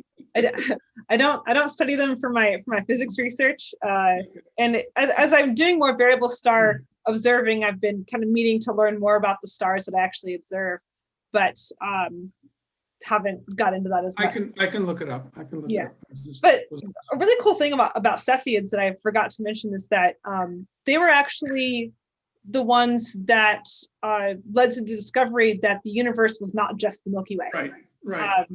don't study them for my physics research. And as I'm doing more variable star observing, I've been kind of meaning to learn more about the stars that I actually observe, but haven't got into that as much. I can look it up. It up. But a really cool thing about Cepheids that I forgot to mention is that they were actually the ones that led to the discovery that the universe was not just the Milky Way. Right.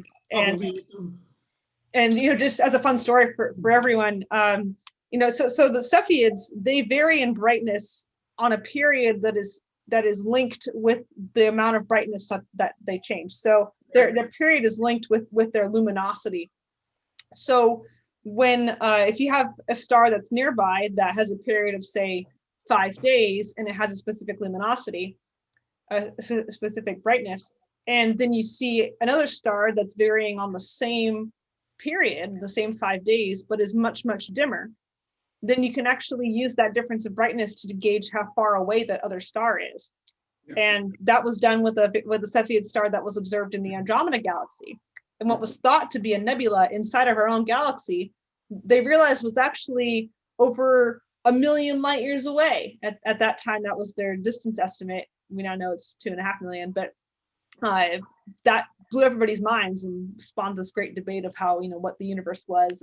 And you know, just as a fun story for everyone, you know, so the Cepheids, they vary in brightness on a period that is that is linked with the amount of brightness that they change. So their period is linked with their luminosity. So when if you have a star that's nearby that has a period of say 5 days and it has a specific luminosity, a specific brightness, and then you see another star that's varying on the same period, the same 5 days, but is much, much dimmer, then you can actually use that difference of brightness to gauge how far away that other star is. And that was done with a Cepheid star that was observed in the Andromeda galaxy. And what was thought to be a nebula inside of our own galaxy, they realized was actually over 1 million light years away. At that time, that was their distance estimate. We now know it's 2.5 million, but that blew everybody's minds and spawned this great debate of how, what the universe was.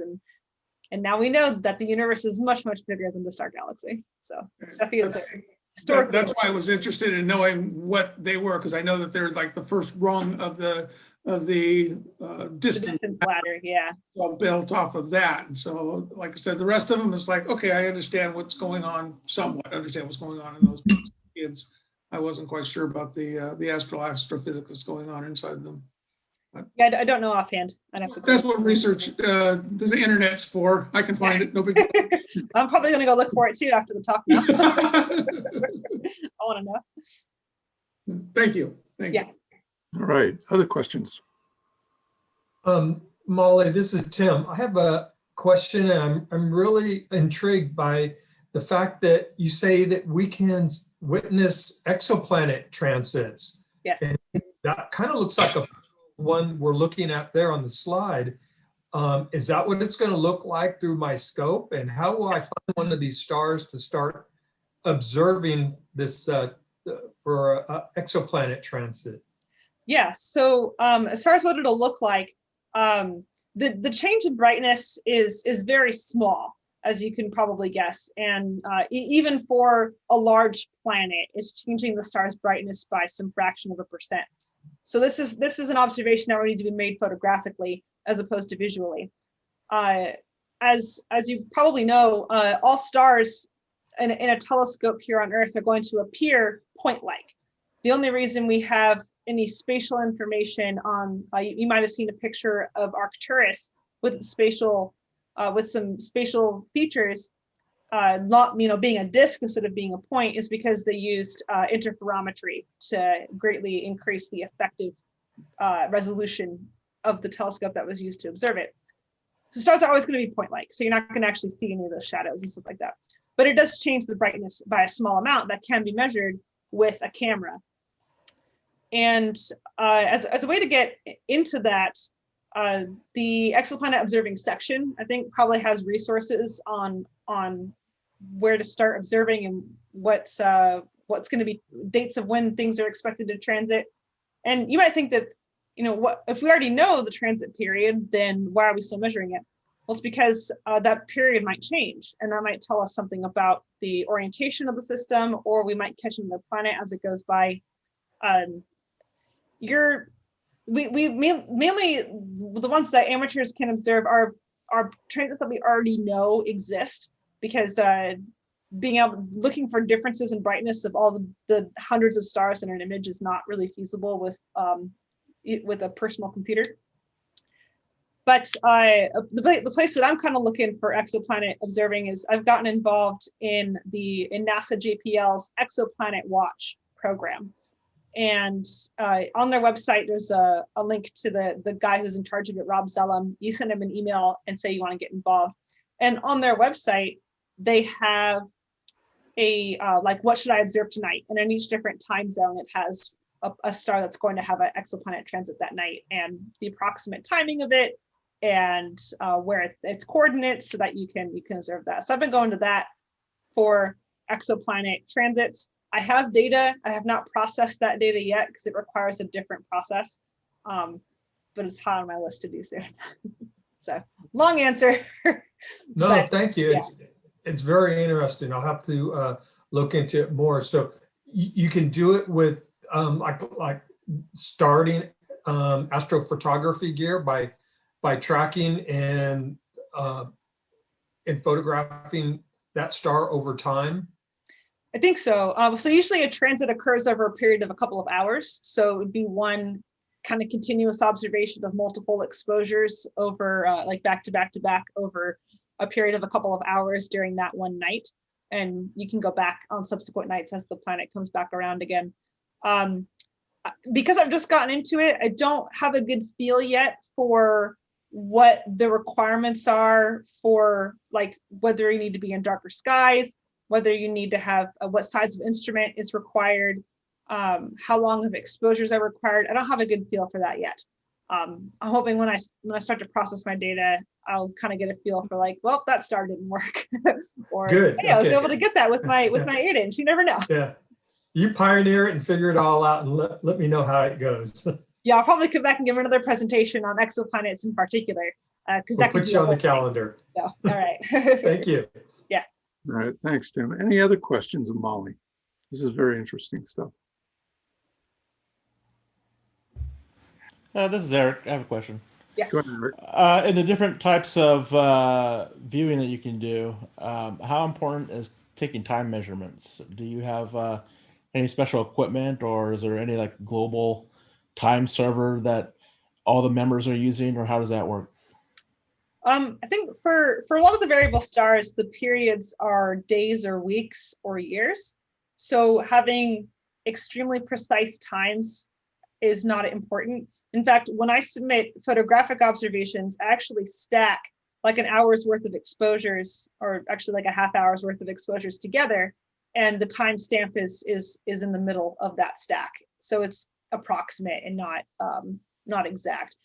And now we know that the universe is much, much bigger than the star galaxy. So Cepheid is historically. That's why I was interested in knowing what they were, because I know that they're like the first rung of the distance ladder, yeah. All built off of that. And so, like I said, the rest of them is like, okay, I understand what's going on, somewhat understand what's going on in those kids. I wasn't quite sure about the astrophysics that's going on inside them. But yeah, I don't know offhand. I'd have to that's what research the internet's for. I can find it, no big deal. I'm probably going to go look for it too after the talk now. I want to know. Thank you. Thank you. All right, other questions? Molly, this is Tim. I have a question, and I'm really intrigued by the fact that you say that we can witness exoplanet transits. Yes. And that kind of looks like a one we're looking at there on the slide. Is that what it's going to look like through my scope? And how will I find one of these stars to start observing this for exoplanet transit? Yeah, so as far as what it'll look like, the change in brightness is very small, as you can probably guess. And even for a large planet, it's changing the star's brightness by some fraction of a %. So this is an observation that will need to be made photographically as opposed to visually. As you probably know, all stars in a telescope here on Earth are going to appear point-like. The only reason we have any spatial information on, you might have seen a picture of Arcturus with some spatial features, not being a disk instead of being a point, is because they used interferometry to greatly increase the effective resolution of the telescope that was used to observe it. So stars are always going to be point-like, so you're not going to actually see any of those shadows and stuff like that. But it does change the brightness by a small amount that can be measured with a camera. And as a way to get into that, the exoplanet observing section, I think, probably has resources on where to start observing and what's going to be dates of when things are expected to transit. And you might think that, what if we already know the transit period, then why are we still measuring it? Well, it's because that period might change, and that might tell us something about the orientation of the system, or we might catch another planet as it goes by. We mainly the ones that amateurs can observe are transits that we already know exist, because looking for differences in brightness of all the hundreds of stars in an image is not really feasible with a personal computer. But the place that I'm kind of looking for exoplanet observing is I've gotten involved in NASA JPL's Exoplanet Watch program. And on their website, there's a link to the guy who's in charge of it, Rob Zellum. You send him an email and say you want to get involved. And on their website, they have like, what should I observe tonight? And in each different time zone, it has a star that's going to have an exoplanet transit that night, and the approximate timing of it, and where its coordinates, so that you can observe that. So I've been going to that for exoplanet transits. I have data. I have not processed that data yet because it requires a different process, but it's high on my list to do soon. So long answer. No, but, thank you. Yeah. It's very interesting. I'll have to look into it more. So you can do it with like starting astrophotography gear by tracking and photographing that star over time. I think so. So usually a transit occurs over a period of a couple of hours. So it would be one kind of continuous observation of multiple exposures over like back to back to back over a period of a couple of hours during that one night. And you can go back on subsequent nights as the planet comes back around again. Because I've just gotten into it, I don't have a good feel yet for what the requirements are for like whether you need to be in darker skies, whether you need to have what size of instrument is required, how long of exposures are required. I don't have a good feel for that yet. I'm hoping when I start to process my data, I'll kind of get a feel for like, well, that star didn't work, or Good. hey, I was Okay. able to get that with my 8 inch. You never know. Yeah. You pioneer it and figure it all out and let me know how it goes. Yeah, I'll probably come back and give another presentation on exoplanets in particular, because that We'll could put be you a on the whole thing. calendar. So, all right. Thank you. Yeah. All right, thanks, Tim. Any other questions of Molly? This is very interesting stuff. This is Eric. I have a question. Yeah. Go ahead, Eric. In the different types of viewing that you can do, how important is taking time measurements? Do you have any special equipment, or is there any like global time server that all the members are using, or how does that work? I think for a lot of the variable stars, the periods are days or weeks or years. So having extremely precise times is not important. In fact, when I submit photographic observations, I actually stack like an hour's worth of exposures, or actually like a half hour's worth of exposures together, and the timestamp is in the middle of that stack. So it's approximate and not exact.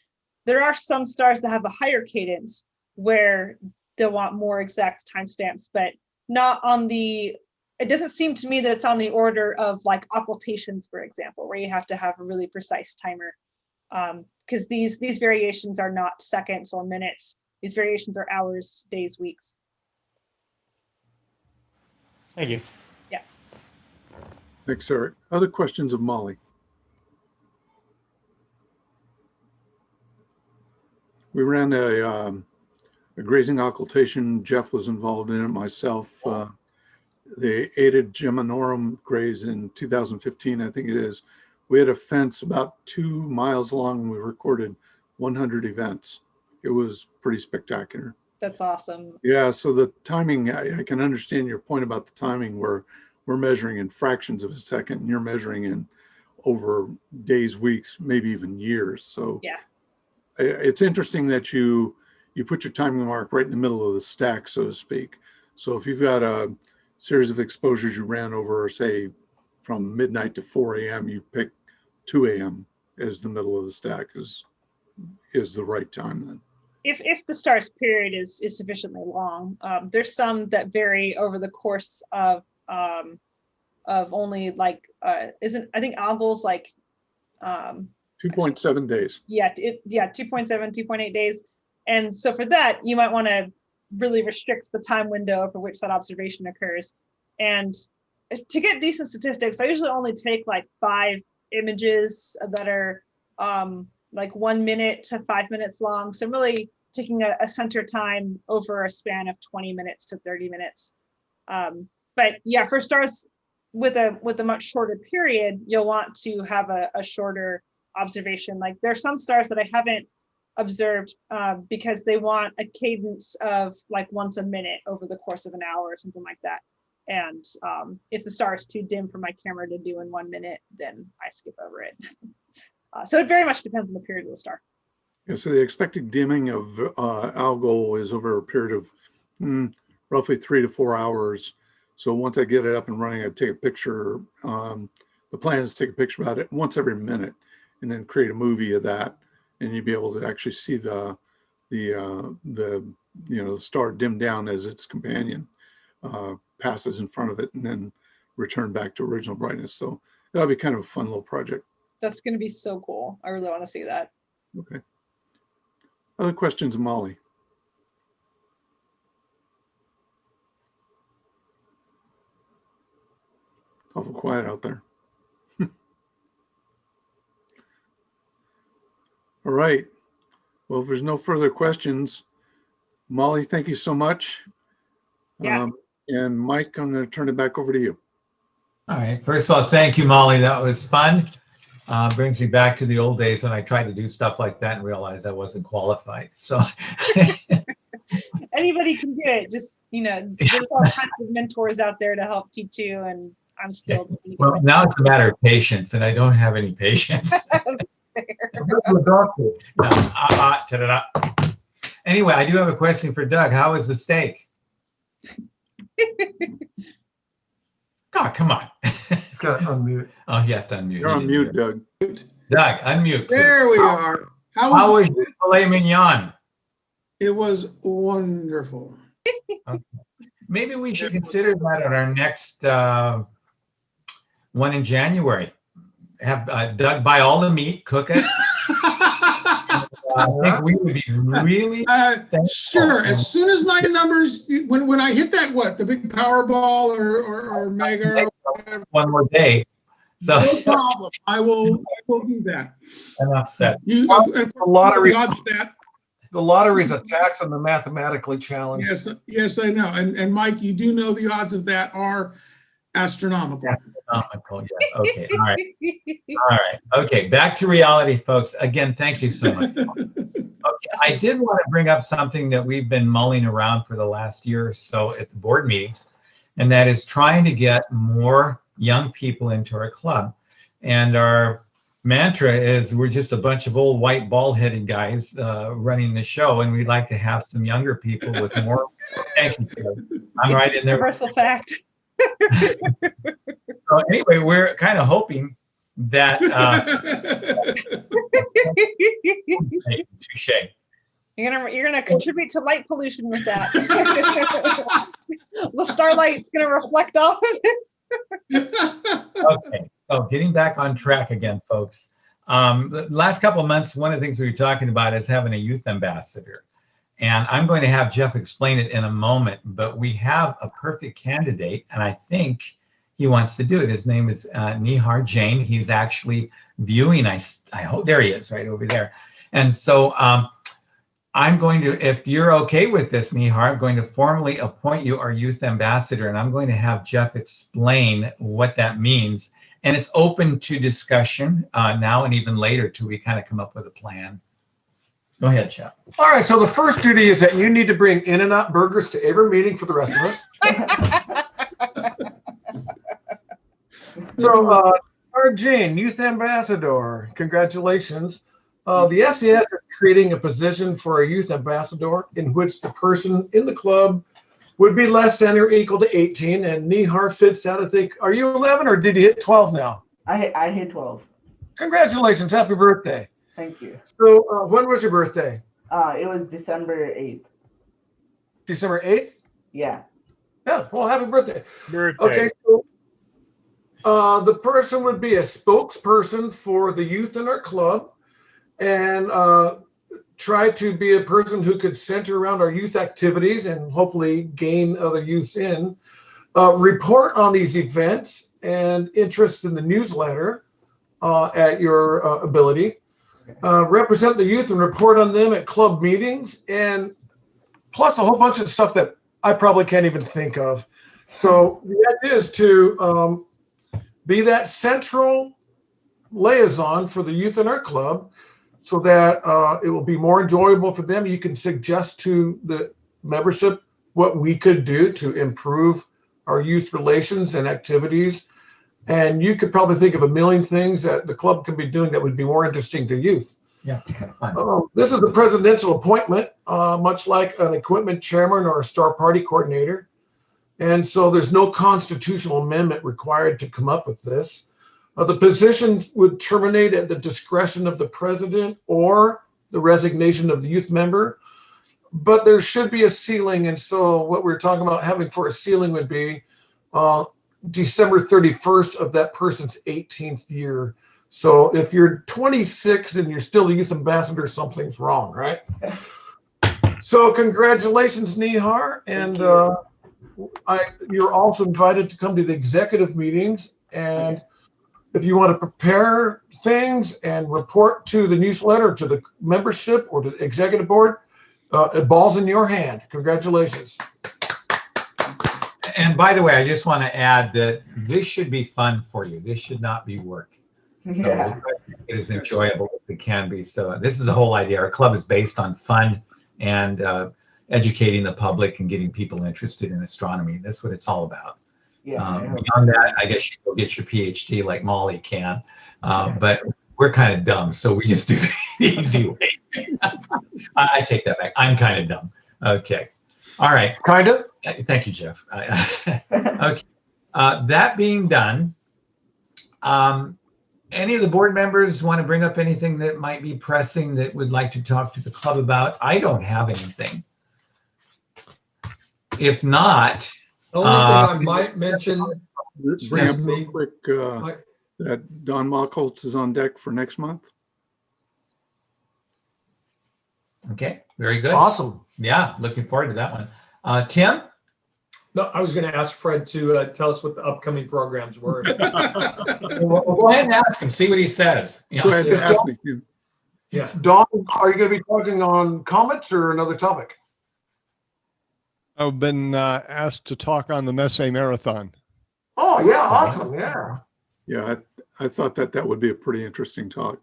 There are some stars that have a higher cadence where they'll want more exact timestamps, but not on the. It doesn't seem to me that it's on the order of like occultations, for example, where you have to have a really precise timer. Because these variations are not seconds or minutes. These variations are hours, days, weeks. Thank you. Yeah. Thanks, Eric. Other questions of Molly? We ran a grazing occultation. Jeff was involved in it, myself. The Aided Geminorum graze in 2015, I think it is. We had a fence about 2 miles long and we recorded 100 events. It was pretty spectacular. That's awesome. Yeah, so the timing, I can understand your point about the timing where we're measuring in fractions of a second and you're measuring in over days, weeks, maybe even years. So yeah, it's interesting that you put your timing mark right in the middle of the stack, so to speak. So if you've got a series of exposures you ran over, say, from midnight to 4 a.m., you pick 2 a.m. as the middle of the stack is the right time then. If the star's period is sufficiently long, there's some that vary over the course of only like I think Algol's like 2.7 days. Yeah, 2.7, 2.8 days. And so for that, you might want to really restrict the time window over which that observation occurs. And to get decent statistics, I usually only take like 5 images that are like 1 minute to 5 minutes long. So I'm really taking a center time over a span of 20 minutes to 30 minutes. But yeah, for stars with a much shorter period, you'll want to have a shorter observation. Like there are some stars that I haven't observed because they want a cadence of like once a minute over the course of an hour or something like that. And if the star is too dim for my camera to do in 1 minute, then I skip over it. So it very much depends on the period of the star. Yeah, so the expected dimming of Algol is over a period of roughly 3 to 4 hours. So once I get it up and running, I take a picture. The plan is to take a picture about it once every minute and then create a movie of that. And you'd be able to actually see the star dim down as its companion passes in front of it and then return back to original brightness. So that'll be kind of a fun little project. That's going to be so cool. I really want to see that. Okay. Other questions, Molly? Awful quiet out there. All right. Well, if there's no further questions, Molly, thank you so much. Yeah. And Mike, I'm going to turn it back over to you. All right. First of all, thank you, Molly. That was fun. Brings me back to the old days when I tried to do stuff like that and realized I wasn't qualified. So Anybody can do it. Just, there's all kinds of mentors out there to help teach you, and I'm still. well, now it's a matter of patience, and I don't have any patience. That's fair. Ta-da-da. Anyway, I do have a question for Doug. How is the steak? God, come on. Got to unmute. Oh, you have to unmute. You're on mute, Doug. Doug, unmute. Please. There we are. How was your filet mignon? It was wonderful. Okay. Maybe we should consider that at our next one in January. Have Doug buy all the meat, cook it. I think we would be really sure. As soon as my numbers, when I hit that, the big Powerball or Mega, or whatever, one more day. So no problem. I will do that. Enough said. The lottery. The lottery is a tax on the mathematically challenged. Yes, I know. And Mike, you do know the odds of that are astronomical. Astronomical, yeah. Okay. All right. All right. Okay. Back to reality, folks. Again, thank you so much. Okay. I did want to bring up something that we've been mulling around for the last year or so at the board meetings, and that is trying to get more young people into our club. And our mantra is we're just a bunch of old white bald-headed guys running the show, and we'd like to have some younger people with more. Thank you. I'm right in there. Universal fact. So anyway, we're kind of hoping that touche. You're gonna contribute to light pollution with that. The starlight's gonna reflect off of it. Okay, so getting back on track again, folks. The last couple of months, one of the things we were talking about is having a youth ambassador. And I'm going to have Jeff explain it in a moment, but we have a perfect candidate, and I think he wants to do it. His name is Nihar Jain. He's actually viewing. I hope there he is, right over there. And so I'm going to, if you're okay with this, Nihar, I'm going to formally appoint you our youth ambassador, and I'm going to have Jeff explain what that means. And it's open to discussion now and even later till we kind of come up with a plan. Go ahead, Jeff. All right, so the first duty is that you need to bring In-N-Out burgers to every meeting for the rest of us. So, Jane, Youth Ambassador, congratulations. The SES is creating a position for a Youth Ambassador in which the person in the club would be less than or equal to 18, and Nihar fits out, I think. Are you 11 or did you hit 12 now? I hit 12. Congratulations, happy birthday. Thank you. So when was your birthday? It was December 8th. December 8th? Yeah. Yeah, well, happy birthday. Birthday. Okay, so the person would be a spokesperson for the youth in our club and try to be a person who could center around our youth activities and hopefully gain other youths in. Report on these events and interest in the newsletter at your ability. Represent the youth and report on them at club meetings, and plus a whole bunch of stuff that I probably can't even think of. So the idea is to be that central liaison for the youth in our club so that it will be more enjoyable for them. You can suggest to the membership what we could do to improve our youth relations and activities. And you could probably think of a million things that the club can be doing that would be more interesting to youth. Yeah. This is a presidential appointment, much like an equipment chairman or a star party coordinator. And so there's no constitutional amendment required to come up with this. The position would terminate at the discretion of the president or the resignation of the youth member. But there should be a ceiling. And so what we're talking about having for a ceiling would be December 31st of that person's 18th year. So if you're 26 and you're still a youth ambassador, something's wrong, right? So congratulations, Nihar. And you're also invited to come to the executive meetings. And if you want to prepare things and report to the newsletter, to the membership or to the executive board, it ball's in your hand. Congratulations. And by the way, I just want to add that this should be fun for you. This should not be work. So Yeah. it is enjoyable as it can be. So this is the whole idea. Our club is based on fun and educating the public and getting people interested in astronomy. That's what it's all about. Yeah. Beyond that, I guess you go get your PhD like Molly can. But we're kind of dumb, so we just do the easy way. I take that back. I'm kind of dumb. Okay. All right. Kind of. Thank you, Jeff. Okay. That being done, any of the board members want to bring up anything that might be pressing that would like to talk to the club about? I don't have anything. If not, The only thing I might mention, Bring up excuse real me, quick that Don Mockholtz is on deck for next month. okay, very good. Awesome. Yeah, looking forward to that one. Tim? no, I was going to ask Fred to tell us what the upcoming programs were. Well, go ahead and ask him, see what he says. Yeah. Go ahead and ask me. Yeah. Don, are you going to be talking on comets or another topic? I've been asked to talk on the Messe Marathon. Oh, yeah. Awesome. Yeah. Yeah, I thought that would be a pretty interesting talk.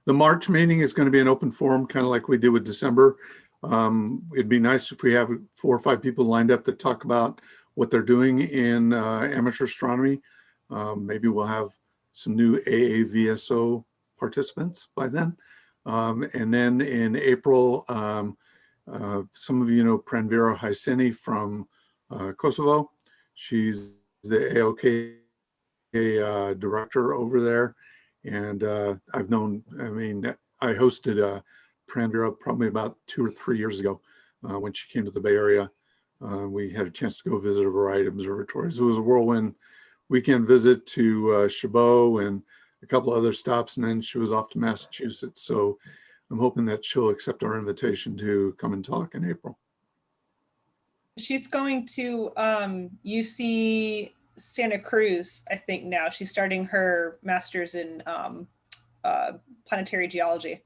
The March meeting is going to be an open forum, kind of like we did with December. It'd be nice if we have 4 or 5 people lined up to talk about what they're doing in amateur astronomy. Maybe we'll have some new AAVSO participants by then. And then in April, some of you know Pranvira Hyseni from Kosovo. She's the AOK director over there. And I've known, I hosted Pranvira probably about 2 or 3 years ago when she came to the Bay Area. We had a chance to go visit a variety of observatories. It was a whirlwind weekend visit to Chabot and a couple other stops, and then she was off to Massachusetts. So I'm hoping that she'll accept our invitation to come and talk in April. She's going to UC Santa Cruz, I think now. She's starting her master's in planetary geology.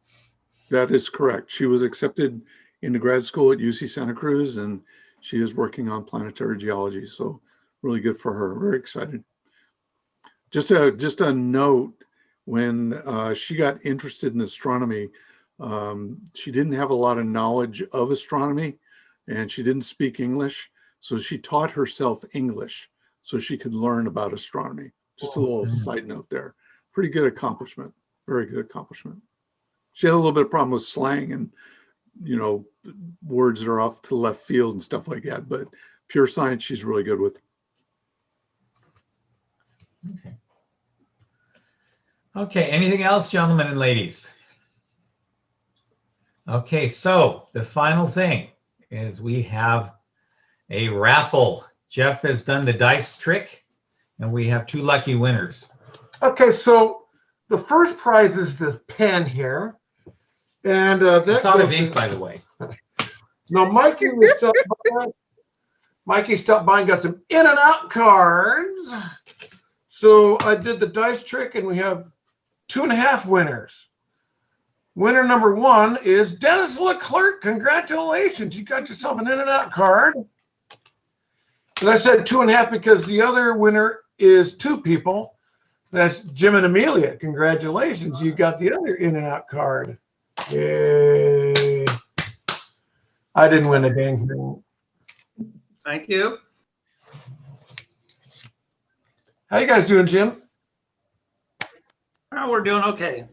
That is correct. She was accepted into grad school at UC Santa Cruz, and she is working on planetary geology. So really good for her. Very excited. Just a note, when she got interested in astronomy, she didn't have a lot of knowledge of astronomy, and she didn't speak English. So she taught herself English so she could learn about astronomy. Just a little side note there. Pretty good accomplishment. Very good accomplishment. She had a little bit of problem with slang and, words that are off to the left field and stuff like that. But pure science, she's really good with. Okay. Okay, anything else, gentlemen and ladies? Okay, so the final thing is we have a raffle. Jeff has done the dice trick, and we have 2 lucky winners. Okay, so the first prize is this pen here. And that's out of ink, by the way. No, Mikey stopped by and got some in and out cards. So I did the dice trick, and we have 2.5 winners. Winner number 1 is Dennis Leclerc. Congratulations. You got yourself an in and out card. And I said 2.5 because the other winner is 2 people. That's Jim and Amelia. Congratulations. You got the other in and out card. Yay. I didn't win a dang thing. Thank you. How you guys doing, Jim? Oh, we're doing okay.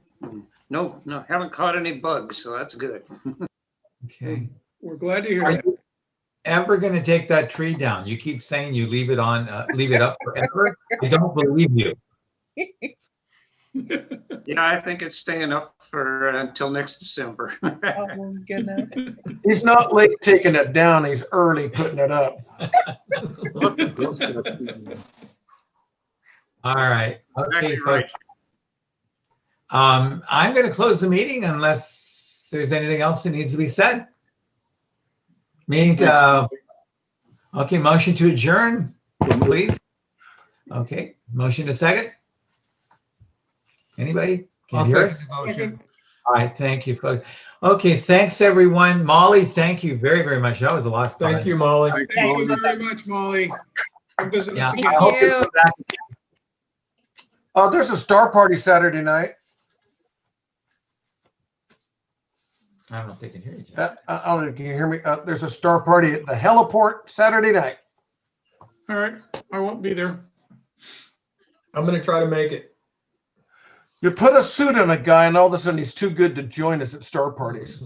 No, haven't caught any bugs, so that's good. Okay. We're glad to hear Are that. you ever going to take that tree down? You keep saying you leave it on, leave it up forever. I don't believe you. Yeah, I think it's staying up for until next December. Oh, goodness. He's not late taking it down. He's early putting it up. All right. Okay, Exactly right. folks. I'm going to close the meeting unless there's anything else that needs to be said. Meeting to, okay, motion to adjourn, please. Okay, motion to second. Anybody? Can't hear us? Motion. All right, thank you, folks. Okay, thanks, everyone. Molly, thank you very, very much. That was a lot of fun. Thank you, Molly. Thank you very much, Molly. Come visit Yeah, us I again. hope you come back again. There's a star party Saturday night. I don't know if they can hear you. I don't know if you can hear me. There's a star party at the heliport Saturday night. All right, I won't be there. I'm going to try to make it. You put a suit on a guy, and all of a sudden he's too good to join us at star parties.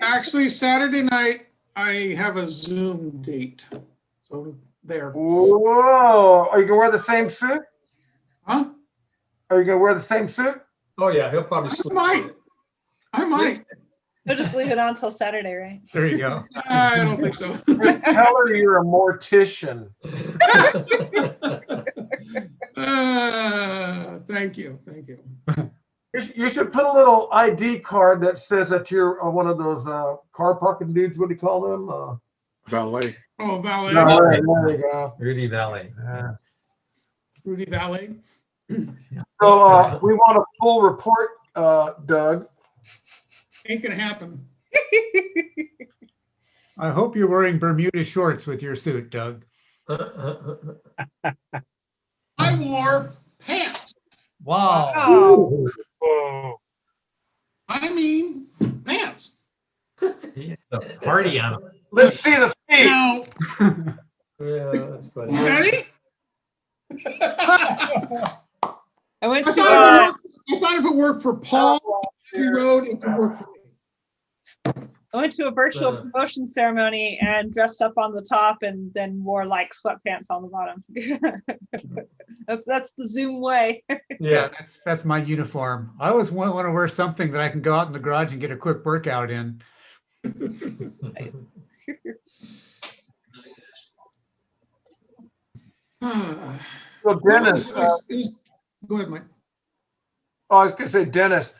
Actually, Saturday night, I have a Zoom date. So there. Whoa! Are you gonna wear the same suit? Huh? Are you gonna wear the same suit? Oh yeah, he'll probably I sleep. I might. We'll just leave it on until Saturday, right? There you go. I don't think so. Just tell her you're a mortician. Thank you. Thank you. You should put a little ID card that says that you're one of those car parking dudes. What do you call them? Valet. Oh, Valet. Valet. There you go. Rudy Valet. Rudy Valet. So we want a full report, Doug. Ain't gonna happen. I hope you're wearing Bermuda shorts with your suit, Doug. I wore pants. Wow. Whoa. I mean pants. He's the party on him. Let's see the feet. Now, Yeah, that's funny. you ready? I went I to thought if it worked for Paul Abbey Road, it could work for me. I went to a virtual promotion ceremony and dressed up on the top and then wore like sweatpants on the bottom. that's the Zoom way. Yeah. That's my uniform. I always want to wear something that I can go out in the garage and get a quick workout in. So Dennis, go ahead, Mike. I was going to say, Dennis,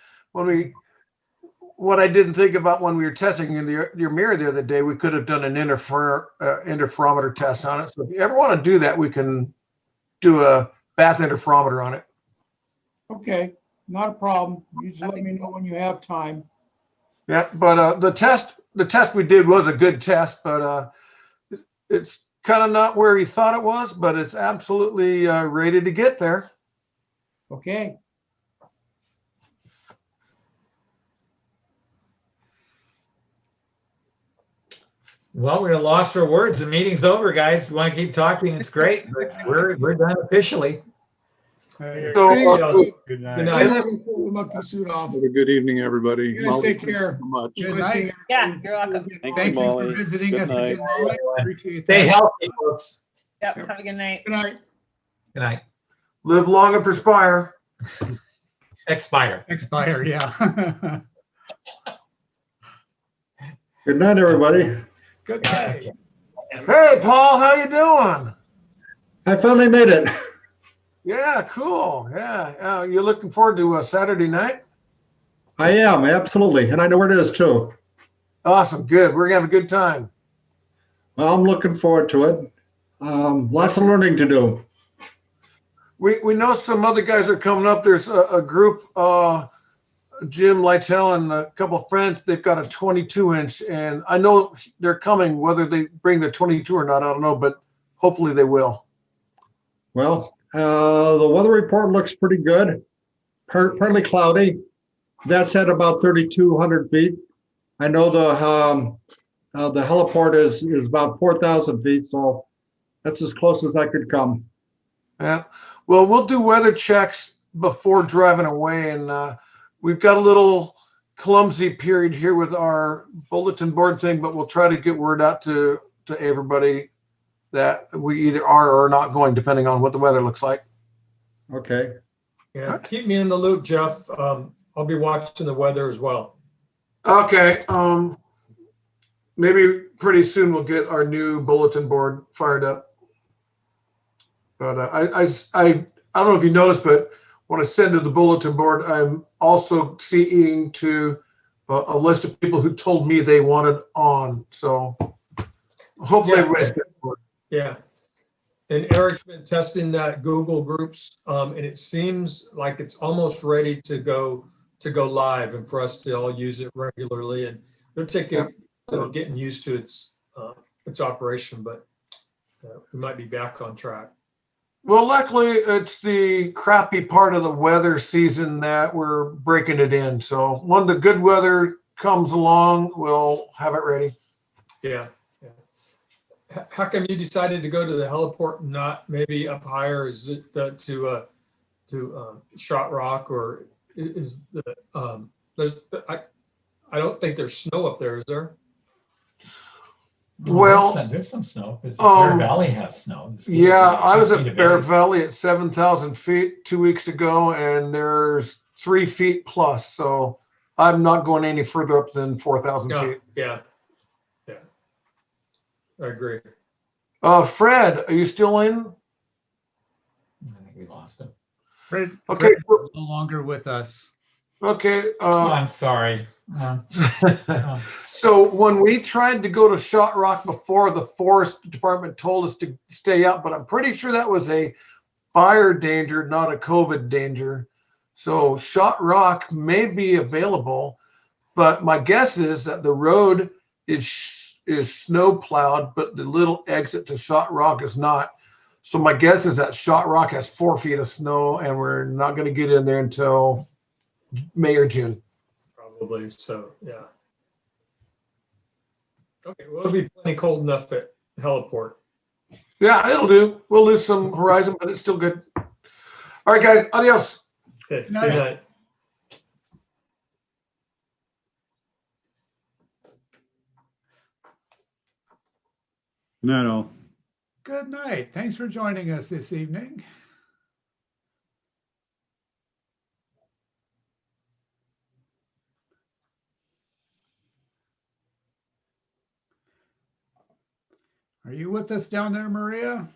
what I didn't think about when we were testing in your mirror the other day, we could have done an interferometer test on it. So if you ever want to do that, we can do a bath interferometer on it. Okay, not a problem. You just let me know when you have time. Yeah, but the test we did was a good test, but it's kind of not where he thought it was, but it's absolutely ready to get there. Okay. Well, we're lost for words. The meeting's over, guys. If you want to keep talking, it's great. But we're done officially. So, Good Good night. I'm night. gonna pull the monkey suit off. Have a good evening, everybody. You guys Molly, take thank you care. so much. Good Nice seeing night. Yeah, you're welcome. Thank you for visiting Good us night. again, Molly. Appreciate Stay that. healthy, folks. Yep. Have a good night. Good night. Good night. live long and perspire. Expire. Expire, yeah. Good night, everybody. Good night. Hey, Paul, how you doing? I finally made it. Yeah, cool. Yeah, you're looking forward to Saturday night? I am, absolutely. And I know where it is, too. Awesome, good. We're gonna have a good time. Well, I'm looking forward to it. Lots of learning to do. We know some other guys are coming up. There's a group, Jim Lytle and a couple of friends. They've got a 22-inch, and I know they're coming. Whether they bring the 22 or not, I don't know, but hopefully they will. Well, the weather report looks pretty good. Partly cloudy. That's at about 3,200 feet. I know the heliport is about 4,000 feet, so that's as close as I could come. Yeah. Well, we'll do weather checks before driving away, and we've got a little clumsy period here with our bulletin board thing, but we'll try to get word out to everybody that we either are or are not going, depending on what the weather looks like. Okay. Yeah, keep me in the loop, Jeff. I'll be watching the weather as well. Okay. Maybe pretty soon we'll get our new bulletin board fired up. But I don't know if you noticed, but when I send to the bulletin board, I'm also seeing to a list of people who told me they wanted on. So hopefully everybody's good for it. Yeah. And Eric's been testing that Google Groups, and it seems like it's almost ready to go live and for us to all use it regularly. And they're taking, getting used to its operation, but we might be back on track. Well, luckily, it's the crappy part of the weather season that we're breaking it in. So when the good weather comes along, we'll have it ready. Yeah. How come you decided to go to the heliport and not maybe up higher? Is it to Shot Rock, or is the I don't think there's snow up there, is there? Well, there's some snow. Bear Valley has snow. Yeah, I was feet at of Bear ice. Valley at 7,000 feet 2 weeks ago, and there's 3 feet plus. So I'm not going any further up than 4,000 feet. Yeah. I agree. Fred, are you still in? I think we lost him. Fred, Okay. Fred is no longer with us. Okay. Oh, I'm sorry. So when we tried to go to Shot Rock before, the forest department told us to stay out, but I'm pretty sure that was a fire danger, not a COVID danger. So Shot Rock may be available, but my guess is that the road is snow plowed, but the little exit to Shot Rock is not. So my guess is that Shot Rock has 4 feet of snow, and we're not going to get in there until May or June. Probably so, yeah. Okay, well, it'll be plenty cold enough at heliport. Yeah, it'll do. We'll lose some horizon, but it's still good. All right, guys. Adios. Okay, good night. Night all. Good night. Thanks for joining us this evening. Are you with us down there, Maria?